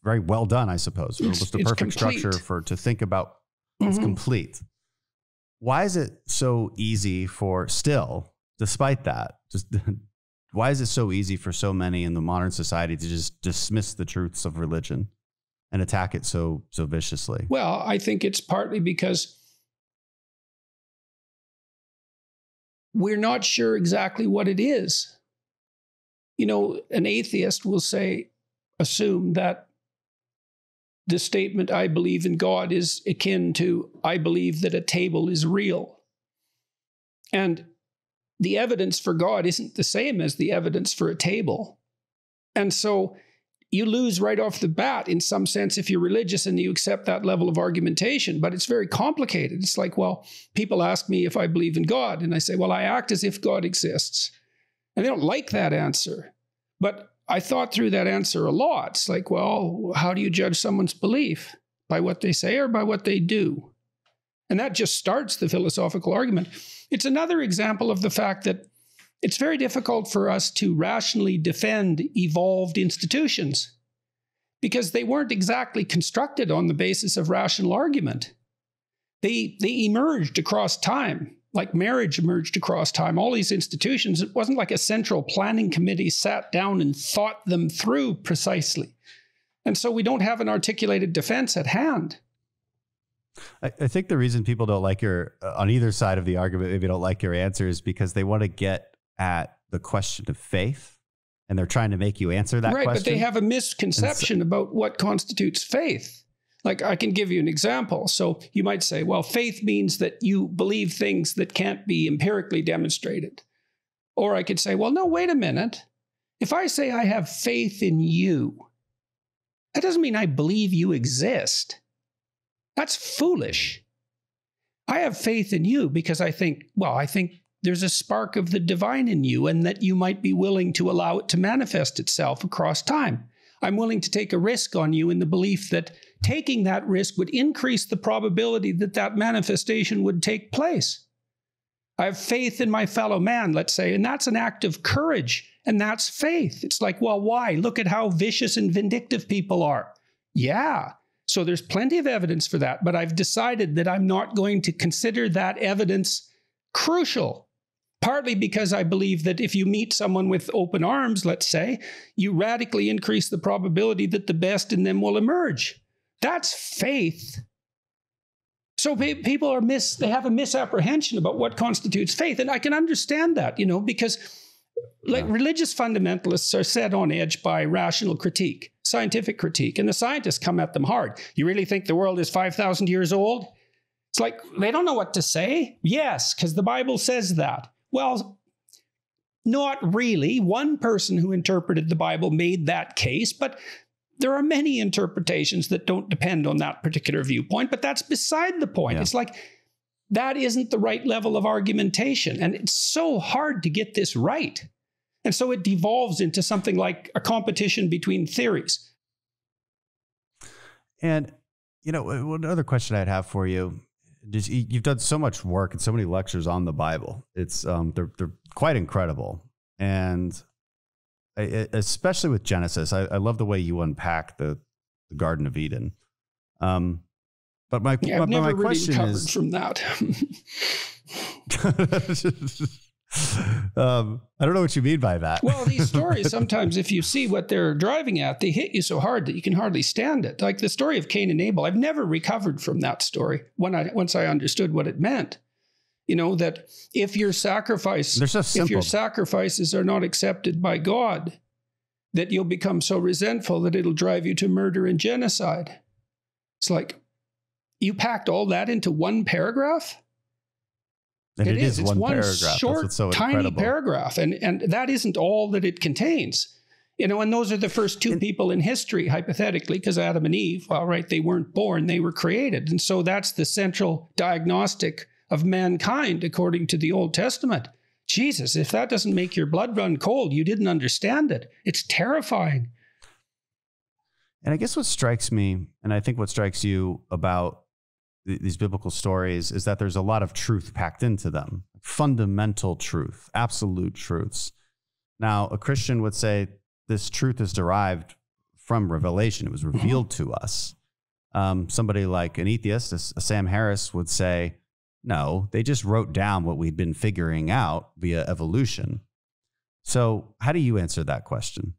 very well done, I suppose. It's the perfect structure to think about. It's complete. Why is it so easy despite that, why is it so easy for so many in the modern society to just dismiss the truths of religion and attack it so viciously? Well, I think it's partly because we're not sure exactly what it is. You know, an atheist will assume that the statement, I believe in God, is akin to, I believe that a table is real. And the evidence for God isn't the same as the evidence for a table. And so you lose right off the bat in some sense if you're religious and you accept that level of argumentation, but it's very complicated. It's like, well, people ask me if I believe in God, and I say, well, I act as if God exists. And they don't like that answer. But I thought through that answer a lot. It's like, well, how do you judge someone's belief? By what they say or by what they do? And that just starts the philosophical argument. It's another example of the fact that it's very difficult for us to rationally defend evolved institutions because they weren't exactly constructed on the basis of rational argument. They emerged across time. Like marriage emerged across time, all these institutions, it wasn't like a central planning committee sat down and thought them through precisely. And so we don't have an articulated defense at hand. I think the reason people don't like on either side of the argument, maybe don't like your answer, is because they want to get at the question of faith and they're trying to make you answer that question. Right, but they have a misconception about what constitutes faith. Like, I can give you an example. So you might say, well, faith means that you believe things that can't be empirically demonstrated. Or I could say, well, no, wait a minute. If I say I have faith in you, that doesn't mean I believe you exist. That's foolish. I have faith in you because I think there's a spark of the divine in you and that you might be willing to allow it to manifest itself across time. I'm willing to take a risk on you in the belief that taking that risk would increase the probability that that manifestation would take place. I have faith in my fellow man, let's say, and that's an act of courage, and that's faith. It's like, well, why? Look at how vicious and vindictive people are. Yeah, so there's plenty of evidence for that, but I've decided that I'm not going to consider that evidence crucial. Partly because I believe that if you meet someone with open arms, let's say, you radically increase the probability that the best in them will emerge. That's faith. So people they have a misapprehension about what constitutes faith. And I can understand that, because religious fundamentalists are set on edge by rational critique, scientific critique, and the scientists come at them hard. You really think the world is 5,000 years old? It's like, they don't know what to say. Yes, because the Bible says that. Well, not really. One person who interpreted the Bible made that case, but there are many interpretations that don't depend on that particular viewpoint, but that's beside the point. Yeah. It's like, that isn't the right level of argumentation, and it's so hard to get this right. And so it devolves into something like a competition between theories. And, one other question I'd have for you. You've done so much work and so many lectures on the Bible. It's they're quite incredible, and especially with Genesis, I love the way you unpack the Garden of Eden. But my question is from that. I don't know what you mean by that. Well, these stories, sometimes if you see what they're driving at, they hit you so hard that you can hardly stand it. Like the story of Cain and Abel, I've never recovered from that story once I understood what it meant. That if your sacrifices are not accepted by God, that you'll become so resentful that it'll drive you to murder and genocide. It's like, you packed all that into one paragraph? And it is It's one paragraph. short, That's so tiny incredible. paragraph. And that isn't all that it contains. And those are the first two people in history, hypothetically, because Adam and Eve, well, right, they weren't born, they were created. And so that's the central diagnostic of mankind, according to the Old Testament. Jesus, if that doesn't make your blood run cold, you didn't understand it. It's terrifying. And I guess what strikes me, and I think what strikes you about these biblical stories, is that there's a lot of truth packed into them. Fundamental truth, absolute truths. Now, a Christian would say this truth is derived from revelation. It was revealed to us. Somebody like an atheist, a Sam Harris, would say, no, they just wrote down what we'd been figuring out via evolution. So how do you answer that question?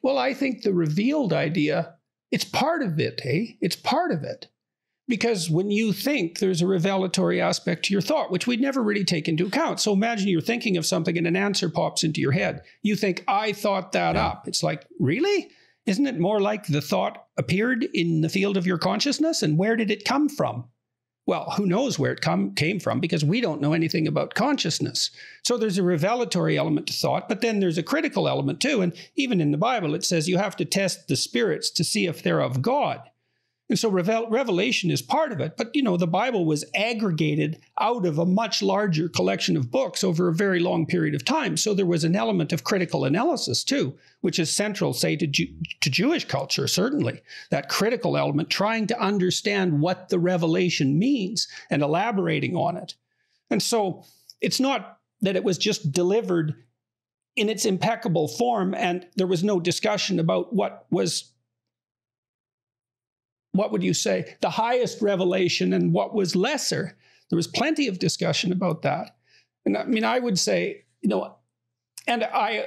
Well, I think the revealed idea, it's part of it, It's part of it. Because when you think, there's a revelatory aspect to your thought, which we'd never really take into account. So imagine you're thinking of something and an answer pops into your head. You think, I thought that up. It's like, really? Isn't it more like the thought appeared in the field of your consciousness? And where did it come from? Well, who knows where it came from, because we don't know anything about consciousness. So there's a revelatory element to thought, but then there's a critical element too. And even in the Bible, it says you have to test the spirits to see if they're of God. And so revelation is part of it. But, the Bible was aggregated out of a much larger collection of books over a very long period of time. So there was an element of critical analysis too, which is central, say, to Jewish culture, certainly. That critical element, trying to understand what the revelation means and elaborating on it. And so it's not that it was just delivered in its impeccable form and there was no discussion about what would you say, the highest revelation and what was lesser. There was plenty of discussion about that. And I mean, I would say, and I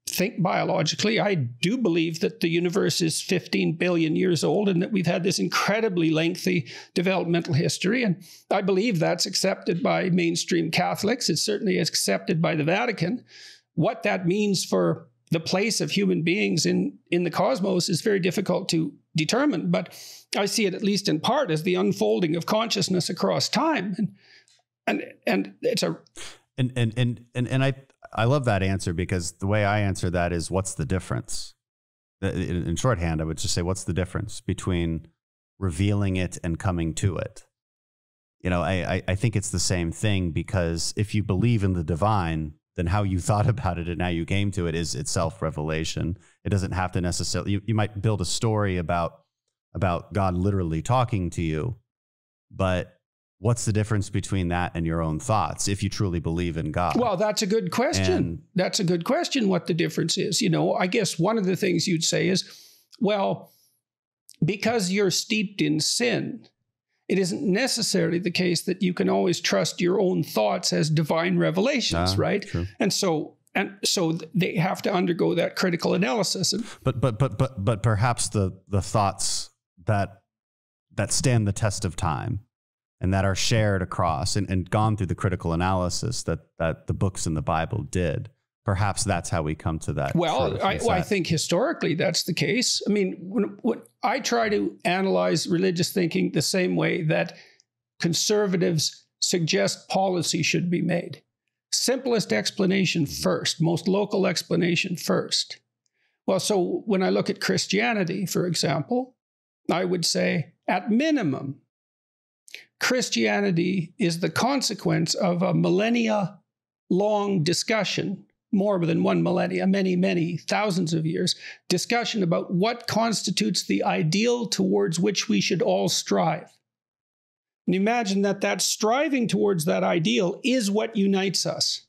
think biologically, I do believe that the universe is 15 billion years old and that we've had this incredibly lengthy developmental history. And I believe that's accepted by mainstream Catholics. It's certainly accepted by the Vatican. What that means for the place of human beings in the cosmos is very difficult to determine, but I see it at least in part as the unfolding of consciousness across time, and it's a and I love that answer, because the way I answer that is, what's the difference? In shorthand, I would just say, what's the difference between revealing it and coming to it? I think it's the same thing, because if you believe in the divine, then how you thought about it and how you came to it is itself revelation. It doesn't have to necessarily, you might build a story about God literally talking to you, but what's the difference between that and your own thoughts if you truly believe in God? Well, that's a good question. That's a good question, what the difference is. I guess one of the things you'd say is, well, because you're steeped in sin, it isn't necessarily the case that you can always trust your own thoughts as divine revelations, right? True. And so they have to undergo that critical analysis. But perhaps the thoughts that stand the test of time and that are shared across and gone through the critical analysis that the books in the Bible did. Perhaps that's how we come to that. Well, I think historically that's the case. I mean, when I try to analyze religious thinking the same way that conservatives suggest policy should be made. Simplest explanation first, most local explanation first. Well, so when I look at Christianity, for example, I would say, at minimum, Christianity is the consequence of a millennia-long discussion, more than one millennia, many thousands of years, discussion about what constitutes the ideal towards which we should all strive. And imagine that striving towards that ideal is what unites us.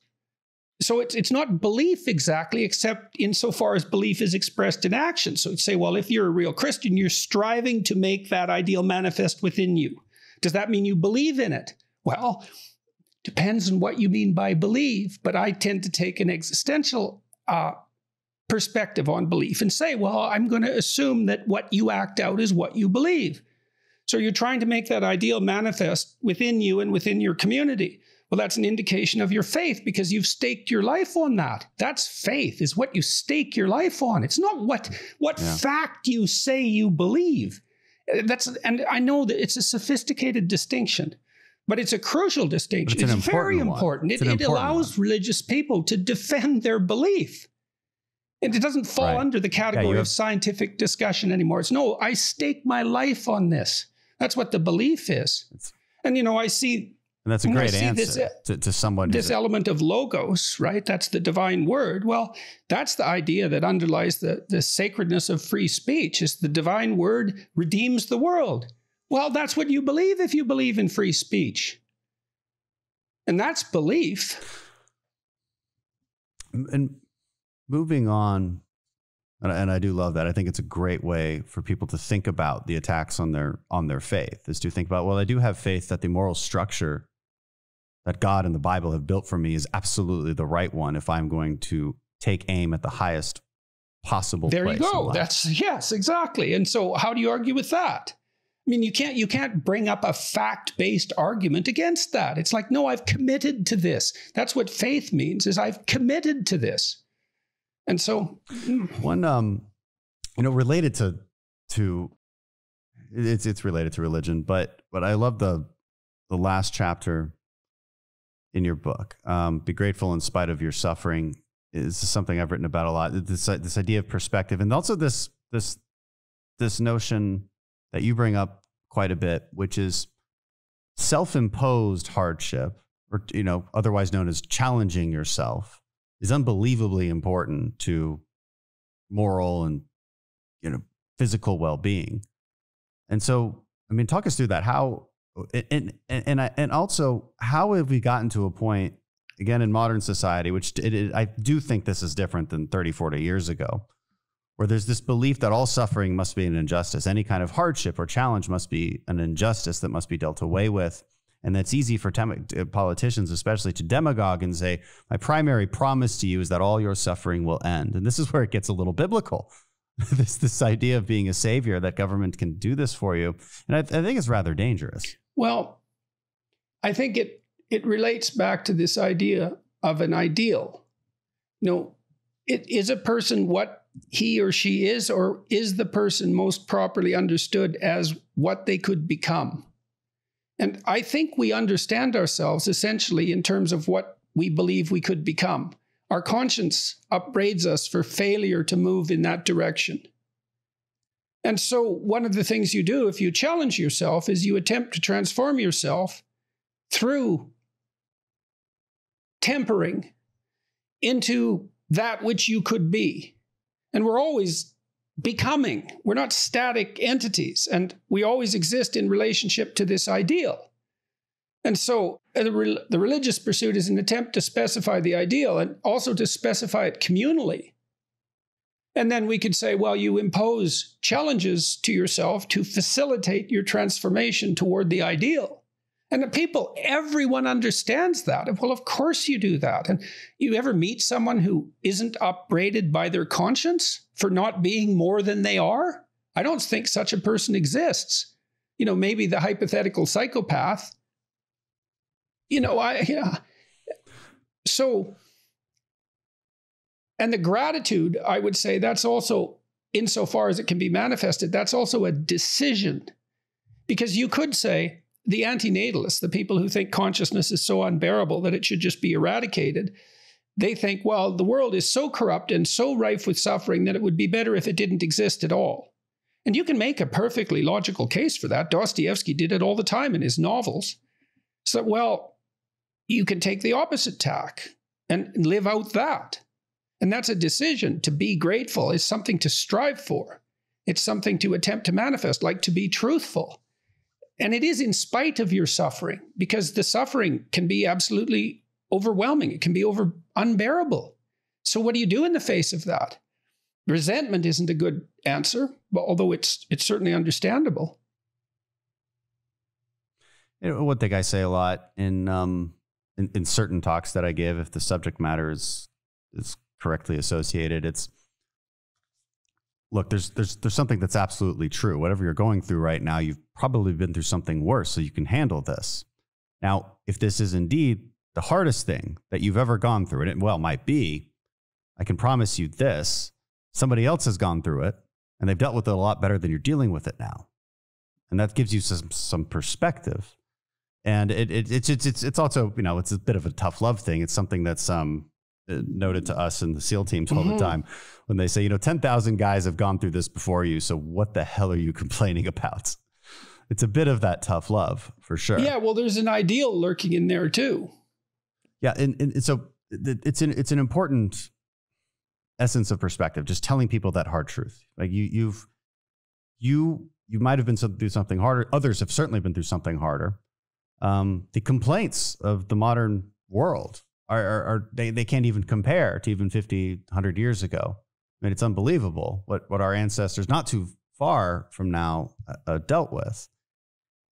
So it's not belief exactly, except insofar as belief is expressed in action. So you'd say, well, if you're a real Christian, you're striving to make that ideal manifest within you. Does that mean you believe in it? Well, depends on what you mean by believe, but I tend to take an existential perspective on belief and say, well, I'm going to assume that what you act out is what you believe. So you're trying to make that ideal manifest within you and within your community. Well, that's an indication of your faith because you've staked your life on that. That's faith, is what you stake your life on. It's not what fact you say you believe. And I know that it's a sophisticated distinction, but it's a crucial distinction. It's very important. It allows religious people to defend their belief. And it doesn't fall under the category of scientific discussion anymore. It's no, I stake my life on this. That's what the belief is. And, you know, I see... And that's a great answer to someone. This element of logos, right? That's the divine word. Well, that's the idea that underlies the sacredness of free speech, is the divine word redeems the world. Well, that's what you believe if you believe in free speech. And that's belief. And moving on, and I do love that. I think it's a great way for people to think about the attacks on their faith, is to think about, well, I do have faith that the moral structure that God and the Bible have built for me is absolutely the right one if I'm going to take aim at the highest possible place. There you go. Yes, exactly. And so how do you argue with that? I mean, you can't bring up a fact-based argument against that. It's like, no, I've committed to this. That's what faith means, is I've committed to this. And so one, related to it's related to religion, but I love the last chapter in your book. Be grateful in spite of your suffering is something I've written about a lot. This idea of perspective, and also this notion that you bring up quite a bit, which is self-imposed hardship, or otherwise known as challenging yourself, is unbelievably important to moral and physical well-being. And so, I mean, talk us through that. How and also, how have we gotten to a point, again, in modern society, which I do think this is different than 30, 40 years ago, where there's this belief that all suffering must be an injustice. Any kind of hardship or challenge must be an injustice that must be dealt away with. And that's easy for politicians, especially, to demagogue and say, my primary promise to you is that all your suffering will end. And this is where it gets a little biblical. this idea of being a savior, that government can do this for you. And I think it's rather dangerous. Well, I think it relates back to this idea of an ideal. It is a person what he or she is, or is the person most properly understood as what they could become? And I think we understand ourselves essentially in terms of what we believe we could become. Our conscience upbraids us for failure to move in that direction. And so one of the things you do if you challenge yourself is you attempt to transform yourself through tempering into that which you could be. And we're always becoming. We're not static entities, and we always exist in relationship to this ideal. And so the religious pursuit is an attempt to specify the ideal and also to specify it communally. And then we could say, well, you impose challenges to yourself to facilitate your transformation toward the ideal. And everyone understands that. Well, of course you do that. And you ever meet someone who isn't upbraided by their conscience for not being more than they are? I don't think such a person exists. Maybe the hypothetical psychopath. So, and the gratitude, I would say, that's also, insofar as it can be manifested, that's also a decision. Because you could say, the antinatalists, the people who think consciousness is so unbearable that it should just be eradicated, they think, well, the world is so corrupt and so rife with suffering that it would be better if it didn't exist at all. And you can make a perfectly logical case for that. Dostoevsky did it all the time in his novels. So, well, you can take the opposite tack and live out that. And that's a decision. To be grateful is something to strive for. It's something to attempt to manifest, like to be truthful. And it is in spite of your suffering, because the suffering can be absolutely overwhelming. It can be unbearable. So what do you do in the face of that? Resentment isn't a good answer, but although it's certainly understandable. One thing I say a lot in certain talks that I give, if the subject matter is correctly associated, it's, look, there's something that's absolutely true. Whatever you're going through right now, you've probably been through something worse, so you can handle this. Now, if this is indeed the hardest thing that you've ever gone through, and it might be, I can promise you this: somebody else has gone through it, and they've dealt with it a lot better than you're dealing with it now. and that gives you some perspective. And it's also, you know, it's a bit of a tough love thing. It's something that's noted to us in the SEAL teams all the time when they say, you know, 10,000 guys have gone through this before you, so what the hell are you complaining about? It's a bit of that tough love for sure. Yeah, well, there's an ideal lurking in there too. Yeah, and so it's an important essence of perspective, just telling people that hard truth. Like you might have been through something harder. Others have certainly been through something harder. The complaints of the modern world they can't even compare to even 50, 100 years ago. I mean, it's unbelievable what our ancestors not too far from now dealt with.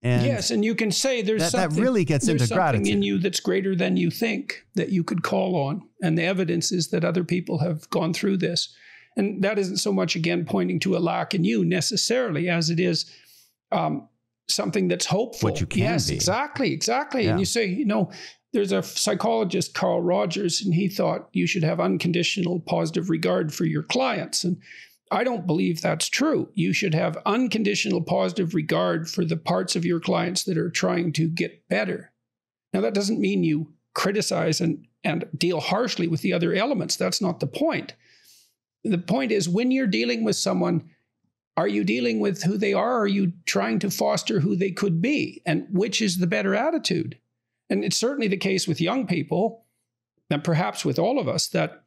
And yes, and you can say there's something that really gets into gratitude in you that's greater than you think that you could call on. And the evidence is that other people have gone through this. And that isn't so much, again, pointing to a lack in you necessarily as it is something that's hopeful. What you can yes, be. Exactly. Yeah. And you say, you know, there's a psychologist, Carl Rogers, and he thought you should have unconditional positive regard for your clients. And I don't believe that's true. You should have unconditional positive regard for the parts of your clients that are trying to get better. Now, that doesn't mean you criticize and deal harshly with the other elements. That's not the point. The point is, when you're dealing with someone, are you dealing with who they are? Or are you trying to foster who they could be? And which is the better attitude? And it's certainly the case with young people, and perhaps with all of us, that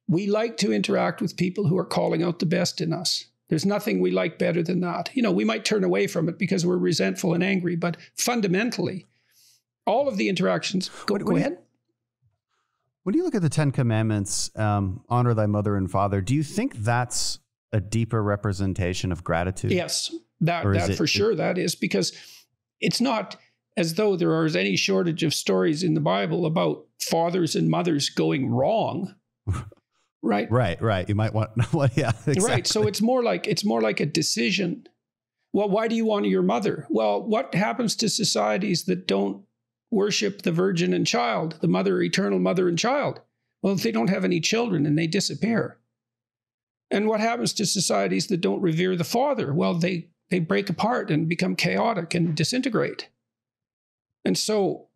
we like to interact with people who are calling out the best in us. There's nothing we like better than that. You know, we might turn away from it because we're resentful and angry, but fundamentally, all of the interactions... Go ahead. When you look at the 10 Commandments, honor thy mother and father, do you think that's a deeper representation of gratitude? Yes, that for sure that is, because it's not as though there is any shortage of stories in the Bible about fathers and mothers going wrong. Right. You might want, well, yeah, exactly. Right. So it's more like a decision. Well, why do you honor your mother? Well, what happens to societies that don't worship the virgin and child, the mother, eternal mother and child? Well, if they don't have any children and they disappear. And what happens to societies that don't revere the father? Well, they break apart and become chaotic and disintegrate. And so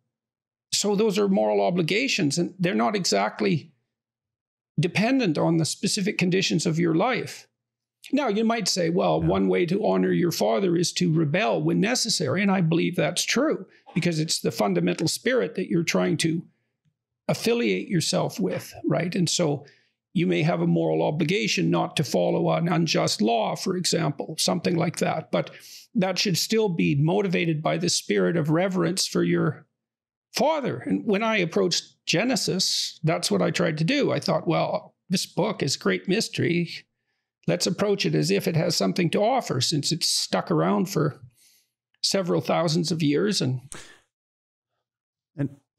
those are moral obligations, and they're not exactly dependent on the specific conditions of your life. Now, you might say, well, one way to honor your father is to rebel when necessary. And I believe that's true, because it's the fundamental spirit that you're trying to affiliate yourself with, right? And so you may have a moral obligation not to follow an unjust law, for example, something like that. But that should still be motivated by the spirit of reverence for your father. And when I approached Genesis, that's what I tried to do. I thought, well, this book is great mystery. Let's approach it as if it has something to offer, since it's stuck around for several thousands of years. And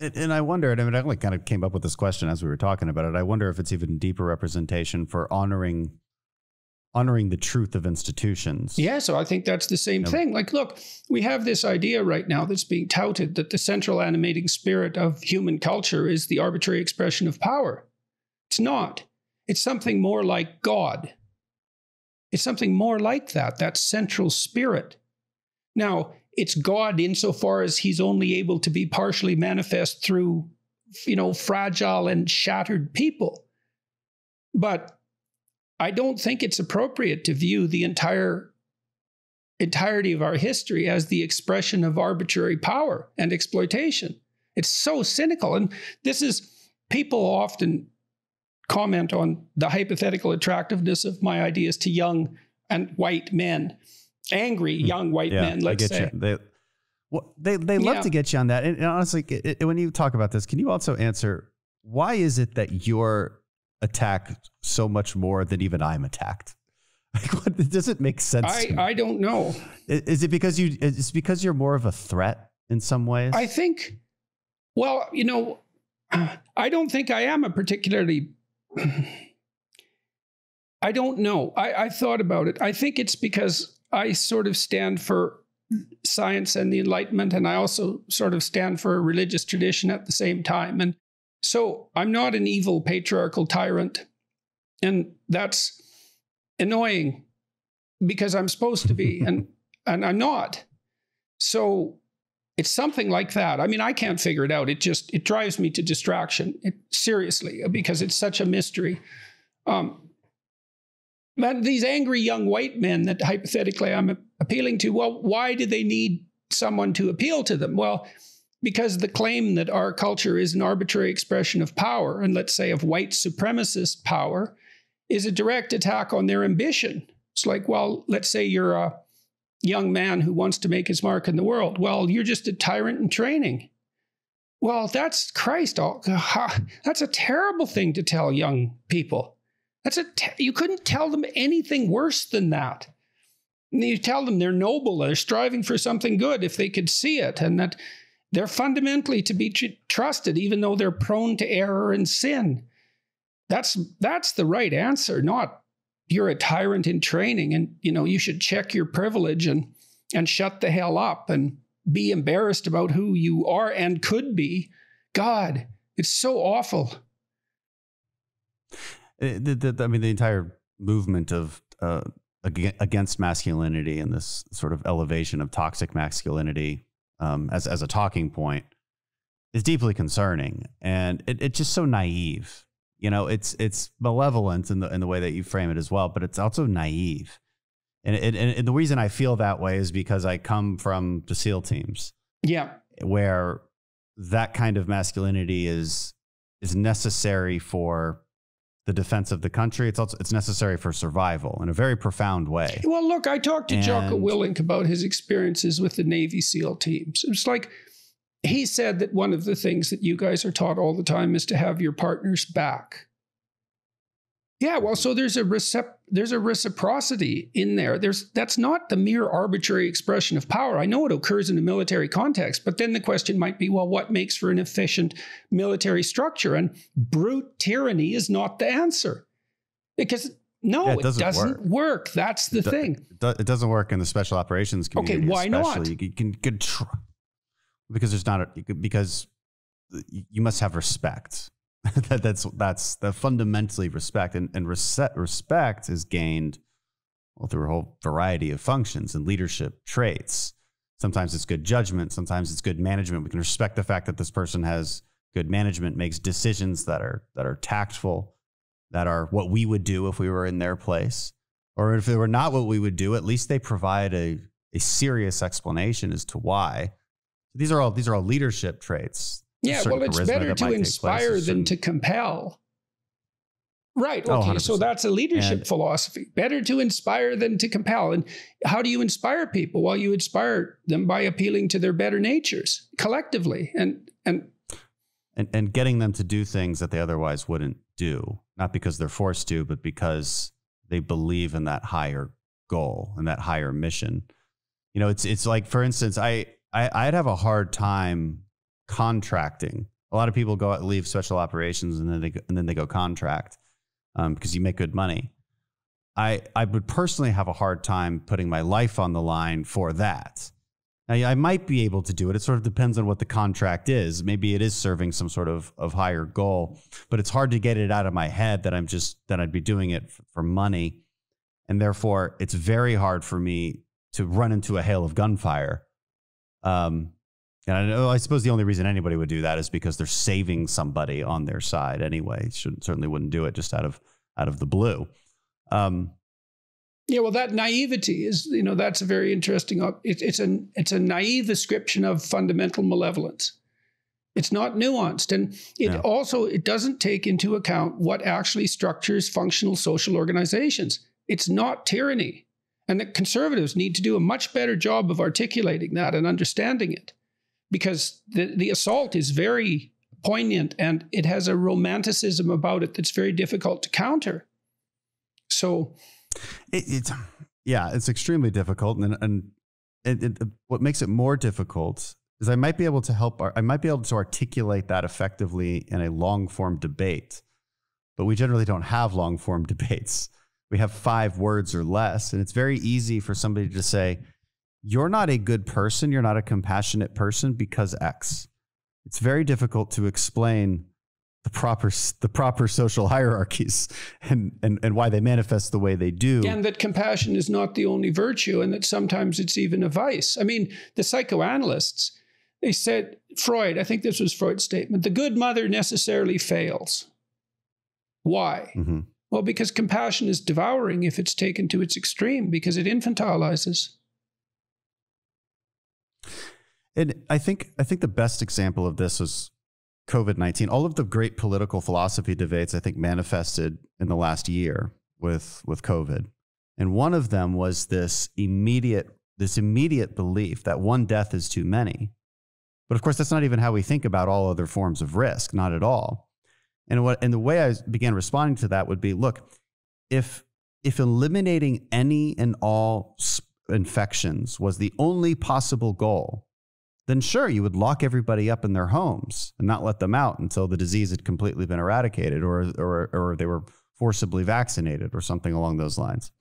I wondered, I mean, I only kind of came up with this question as we were talking about it. I wonder if it's even deeper representation for honoring the truth of institutions. Yeah, so I think that's the same thing. Like, look, we have this idea right now that's being touted that the central animating spirit of human culture is the arbitrary expression of power. It's not. It's something more like God. It's something more like that central spirit. Now, it's God insofar as he's only able to be partially manifest through, fragile and shattered people. But I don't think it's appropriate to view the entirety of our history as the expression of arbitrary power and exploitation. It's so cynical. And people often comment on the hypothetical attractiveness of my ideas to young and white men, angry young white men, let's say. They love to get you on that. And honestly, when you talk about this, can you also answer, why is it that you're attacked so much more than even I'm attacked? Does it make sense? I don't know. Is it because you're more of a threat in some ways? I think, well, I don't think I am a particularly, I don't know. I thought about it. I think it's because I sort of stand for science and the Enlightenment, and I also sort of stand for a religious tradition at the same time. And so I'm not an evil patriarchal tyrant, and that's annoying because I'm supposed to be. And and I'm not. So it's something like that. I mean, I can't figure it out. It drives me to distraction. Seriously, because it's such a mystery. But these angry young white men that hypothetically I'm appealing to, well, why do they need someone to appeal to them? Well, because the claim that our culture is an arbitrary expression of power, and let's say of white supremacist power, is a direct attack on their ambition. It's like, well, let's say you're a young man who wants to make his mark in the world. Well, you're just a tyrant in training. Well, that's Christ. That's a terrible thing to tell young people. You couldn't tell them anything worse than that. You tell them they're noble, they're striving for something good if they could see it, and that they're fundamentally to be trusted, even though they're prone to error and sin. That's the right answer, not you're a tyrant in training and you should check your privilege and shut the hell up and be embarrassed about who you are and could be. God, it's so awful. The entire movement of against masculinity and this sort of elevation of toxic masculinity as a talking point is deeply concerning, and it's just so naive. It's malevolent in the way that you frame it as well, but it's also naive. And the reason I feel that way is because I come from the SEAL teams, where that kind of masculinity is necessary for the defense of the country. It's necessary for survival in a very profound way. Well, look, I talked to Jocko Willink about his experiences with the Navy SEAL teams. It's like he said that one of the things that you guys are taught all the time is to have your partner's back. Yeah, well, so there's a reciprocity in there. That's not the mere arbitrary expression of power. I know it occurs in a military context, but then the question might be, well, what makes for an efficient military structure? And brute tyranny is not the answer. Because it doesn't work. That's the thing. It doesn't work in the special operations community. Okay, why not? You can because you must have respect. That's the fundamentally respect, and respect is gained through a whole variety of functions and leadership traits. Sometimes it's good judgment, sometimes it's good management. We can respect the fact that this person has good management, makes decisions that are tactful, that are what we would do if we were in their place, or if they were not what we would do, at least they provide a serious explanation as to why. These are all leadership traits. Yeah, well, it's better to inspire than to compel. Right. Okay. So that's a leadership philosophy. Better to inspire than to compel. And how do you inspire people? Well, you inspire them by appealing to their better natures collectively and getting them to do things that they otherwise wouldn't do, not because they're forced to, but because they believe in that higher goal and that higher mission. It's like, for instance, I'd have a hard time contracting. A lot of people leave special operations and then they go contract because you make good money. I would personally have a hard time putting my life on the line for that. Now, I might be able to do it. It sort of depends on what the contract is. Maybe it is serving some sort of higher goal, but it's hard to get it out of my head that I'd be doing it for money. And therefore it's very hard for me to run into a hail of gunfire. And I suppose the only reason anybody would do that is because they're saving somebody on their side anyway. Certainly wouldn't do it just out of the blue. Yeah, well, that naivety is, that's a very interesting. It's a naive description of fundamental malevolence. It's not nuanced, and it doesn't take into account what actually structures functional social organizations. It's not tyranny, and the conservatives need to do a much better job of articulating that and understanding it. Because the assault is very poignant and it has a romanticism about it that's very difficult to counter. So it's extremely difficult. And what makes it more difficult is I might be able to articulate that effectively in a long form debate, but we generally don't have long form debates. We have 5 words or less. And it's very easy for somebody to say, you're not a good person, you're not a compassionate person because X. It's very difficult to explain the proper social hierarchies and why they manifest the way they do. And that compassion is not the only virtue, and that sometimes it's even a vice. I mean, the psychoanalysts, they said, Freud, I think this was Freud's statement, the good mother necessarily fails. Why? Mm-hmm. Well, because compassion is devouring if it's taken to its extreme, because it infantilizes. And I think the best example of this was COVID-19. All of the great political philosophy debates, I think, manifested in the last year with COVID. And one of them was this immediate belief that one death is too many. But of course, that's not even how we think about all other forms of risk, not at all. And the way I began responding to that would be, look, if eliminating any and all infections was the only possible goal, then sure, you would lock everybody up in their homes and not let them out until the disease had completely been eradicated or they were forcibly vaccinated or something along those lines.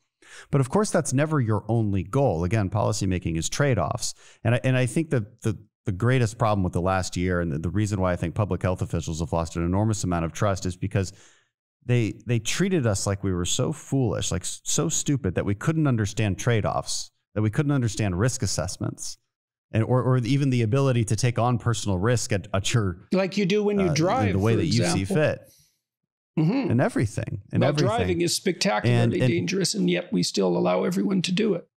But of course, that's never your only goal. Again, policymaking is trade-offs. And I think that the greatest problem with the last year, and the reason why I think public health officials have lost an enormous amount of trust, is because they treated us like we were so foolish, like so stupid, that we couldn't understand trade-offs, that we couldn't understand risk assessments, and or even the ability to take on personal risk at your, like you do when you drive, in the way that you see fit. Mm-hmm. And everything. And everything. Driving is spectacularly dangerous, and yet we still allow everyone to do it.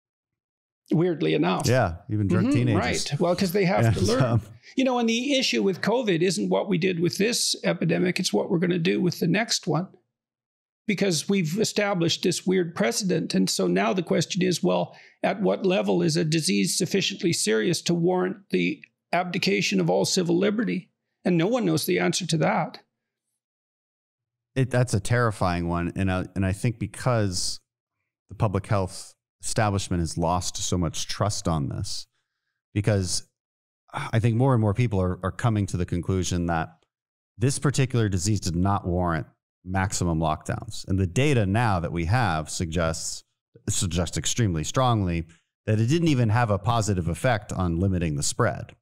Weirdly enough. Yeah, even drunk teenagers. Right. Well, because they have to learn. And the issue with COVID isn't what we did with this epidemic. It's what we're going to do with the next one. Because we've established this weird precedent. And so now the question is, well, at what level is a disease sufficiently serious to warrant the abdication of all civil liberty? And no one knows the answer to that. That's a terrifying one. And I think because the public health establishment has lost so much trust on this, because I think more and more people are coming to the conclusion that this particular disease did not warrant maximum lockdowns. And the data now that we have suggests extremely strongly that it didn't even have a positive effect on limiting the spread.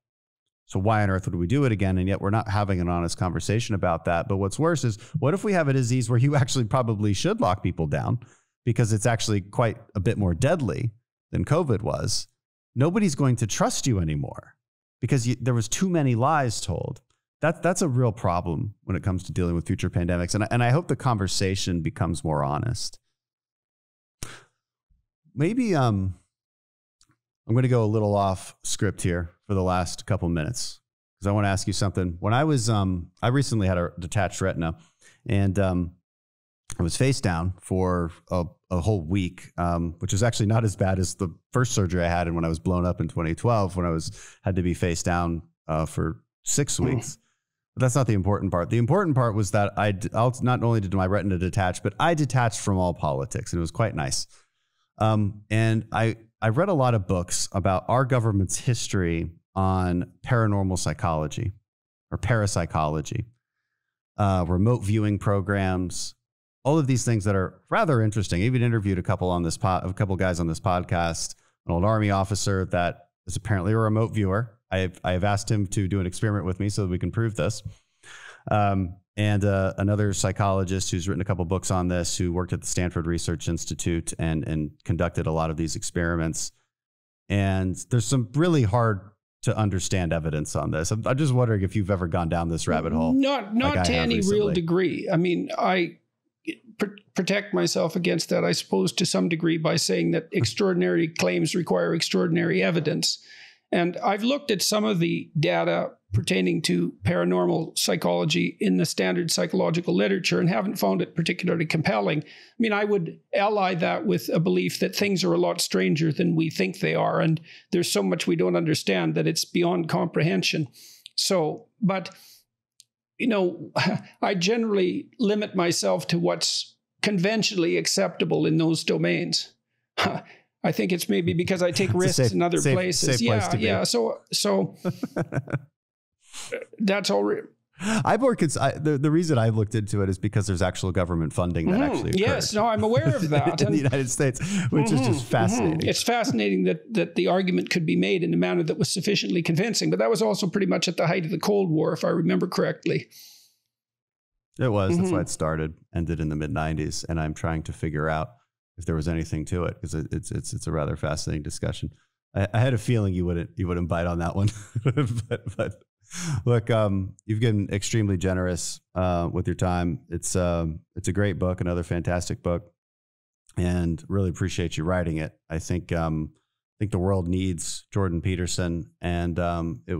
So why on earth would we do it again? And yet we're not having an honest conversation about that. But what's worse is, what if we have a disease where you actually probably should lock people down because it's actually quite a bit more deadly than COVID was? Nobody's going to trust you anymore because there was too many lies told. That's a real problem when it comes to dealing with future pandemics. And I hope the conversation becomes more honest. Maybe I'm going to go a little off script here for the last couple minutes, because I want to ask you something. When I was, I recently had a detached retina, and I was face down for a whole week, which is actually not as bad as the first surgery I had, and when I was blown up in 2012, when I had to be face down for 6 weeks. But that's not the important part. The important part was that not only did my retina detach, but I detached from all politics, and it was quite nice. And I read a lot of books about our government's history on paranormal psychology or parapsychology, remote viewing programs, all of these things that are rather interesting. I even interviewed a couple guys on this podcast, an old Army officer that is apparently a remote viewer. I have asked him to do an experiment with me so that we can prove this. And another psychologist who's written a couple books on this, who worked at the Stanford Research Institute and conducted a lot of these experiments. And there's some really hard to understand evidence on this. I'm just wondering if you've ever gone down this rabbit hole. Not to any real degree. I mean, I protect myself against that, I suppose, to some degree by saying that extraordinary claims require extraordinary evidence. And I've looked at some of the data pertaining to paranormal psychology in the standard psychological literature and haven't found it particularly compelling. I mean, I would ally that with a belief that things are a lot stranger than we think they are. And there's so much we don't understand that it's beyond comprehension. So, but, I generally limit myself to what's conventionally acceptable in those domains. I think it's maybe because I take risks in other places. Yeah. So that's all. The reason I looked into it is because there's actual government funding that actually occurred. Yes, no, I'm aware of that. in the United States, which is just fascinating. It's fascinating that the argument could be made in a manner that was sufficiently convincing. But that was also pretty much at the height of the Cold War, if I remember correctly. It was. That's why it started, ended in the mid-90s. And I'm trying to figure out if there was anything to it, because it's a rather fascinating discussion. I had a feeling you wouldn't bite on that one. but look, you've been extremely generous with your time. It's a great book, another fantastic book, and really appreciate you writing it. I think the world needs Jordan Peterson, and we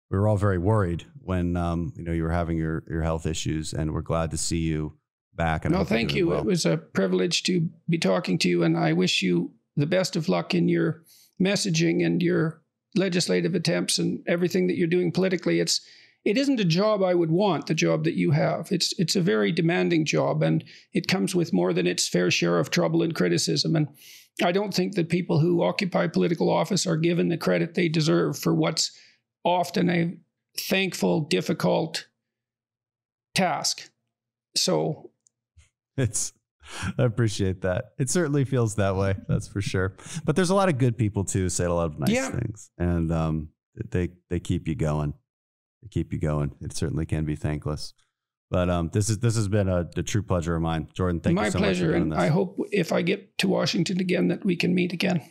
were all very worried when you were having your health issues, and we're glad to see you back. And no, thank you. Well. It was a privilege to be talking to you, and I wish you the best of luck in your messaging and your legislative attempts and everything that you're doing politically. It isn't a job I would want, the job that you have. It's a very demanding job, and it comes with more than its fair share of trouble and criticism. And I don't think that people who occupy political office are given the credit they deserve for what's often a thankful, difficult task. So I appreciate that. It certainly feels that way. That's for sure. But there's a lot of good people too, who say a lot of nice things, and they keep you going. They keep you going. It certainly can be thankless. But this has been a true pleasure of mine. Jordan, thank you so much for doing this. My pleasure. And I hope if I get to Washington again that we can meet again.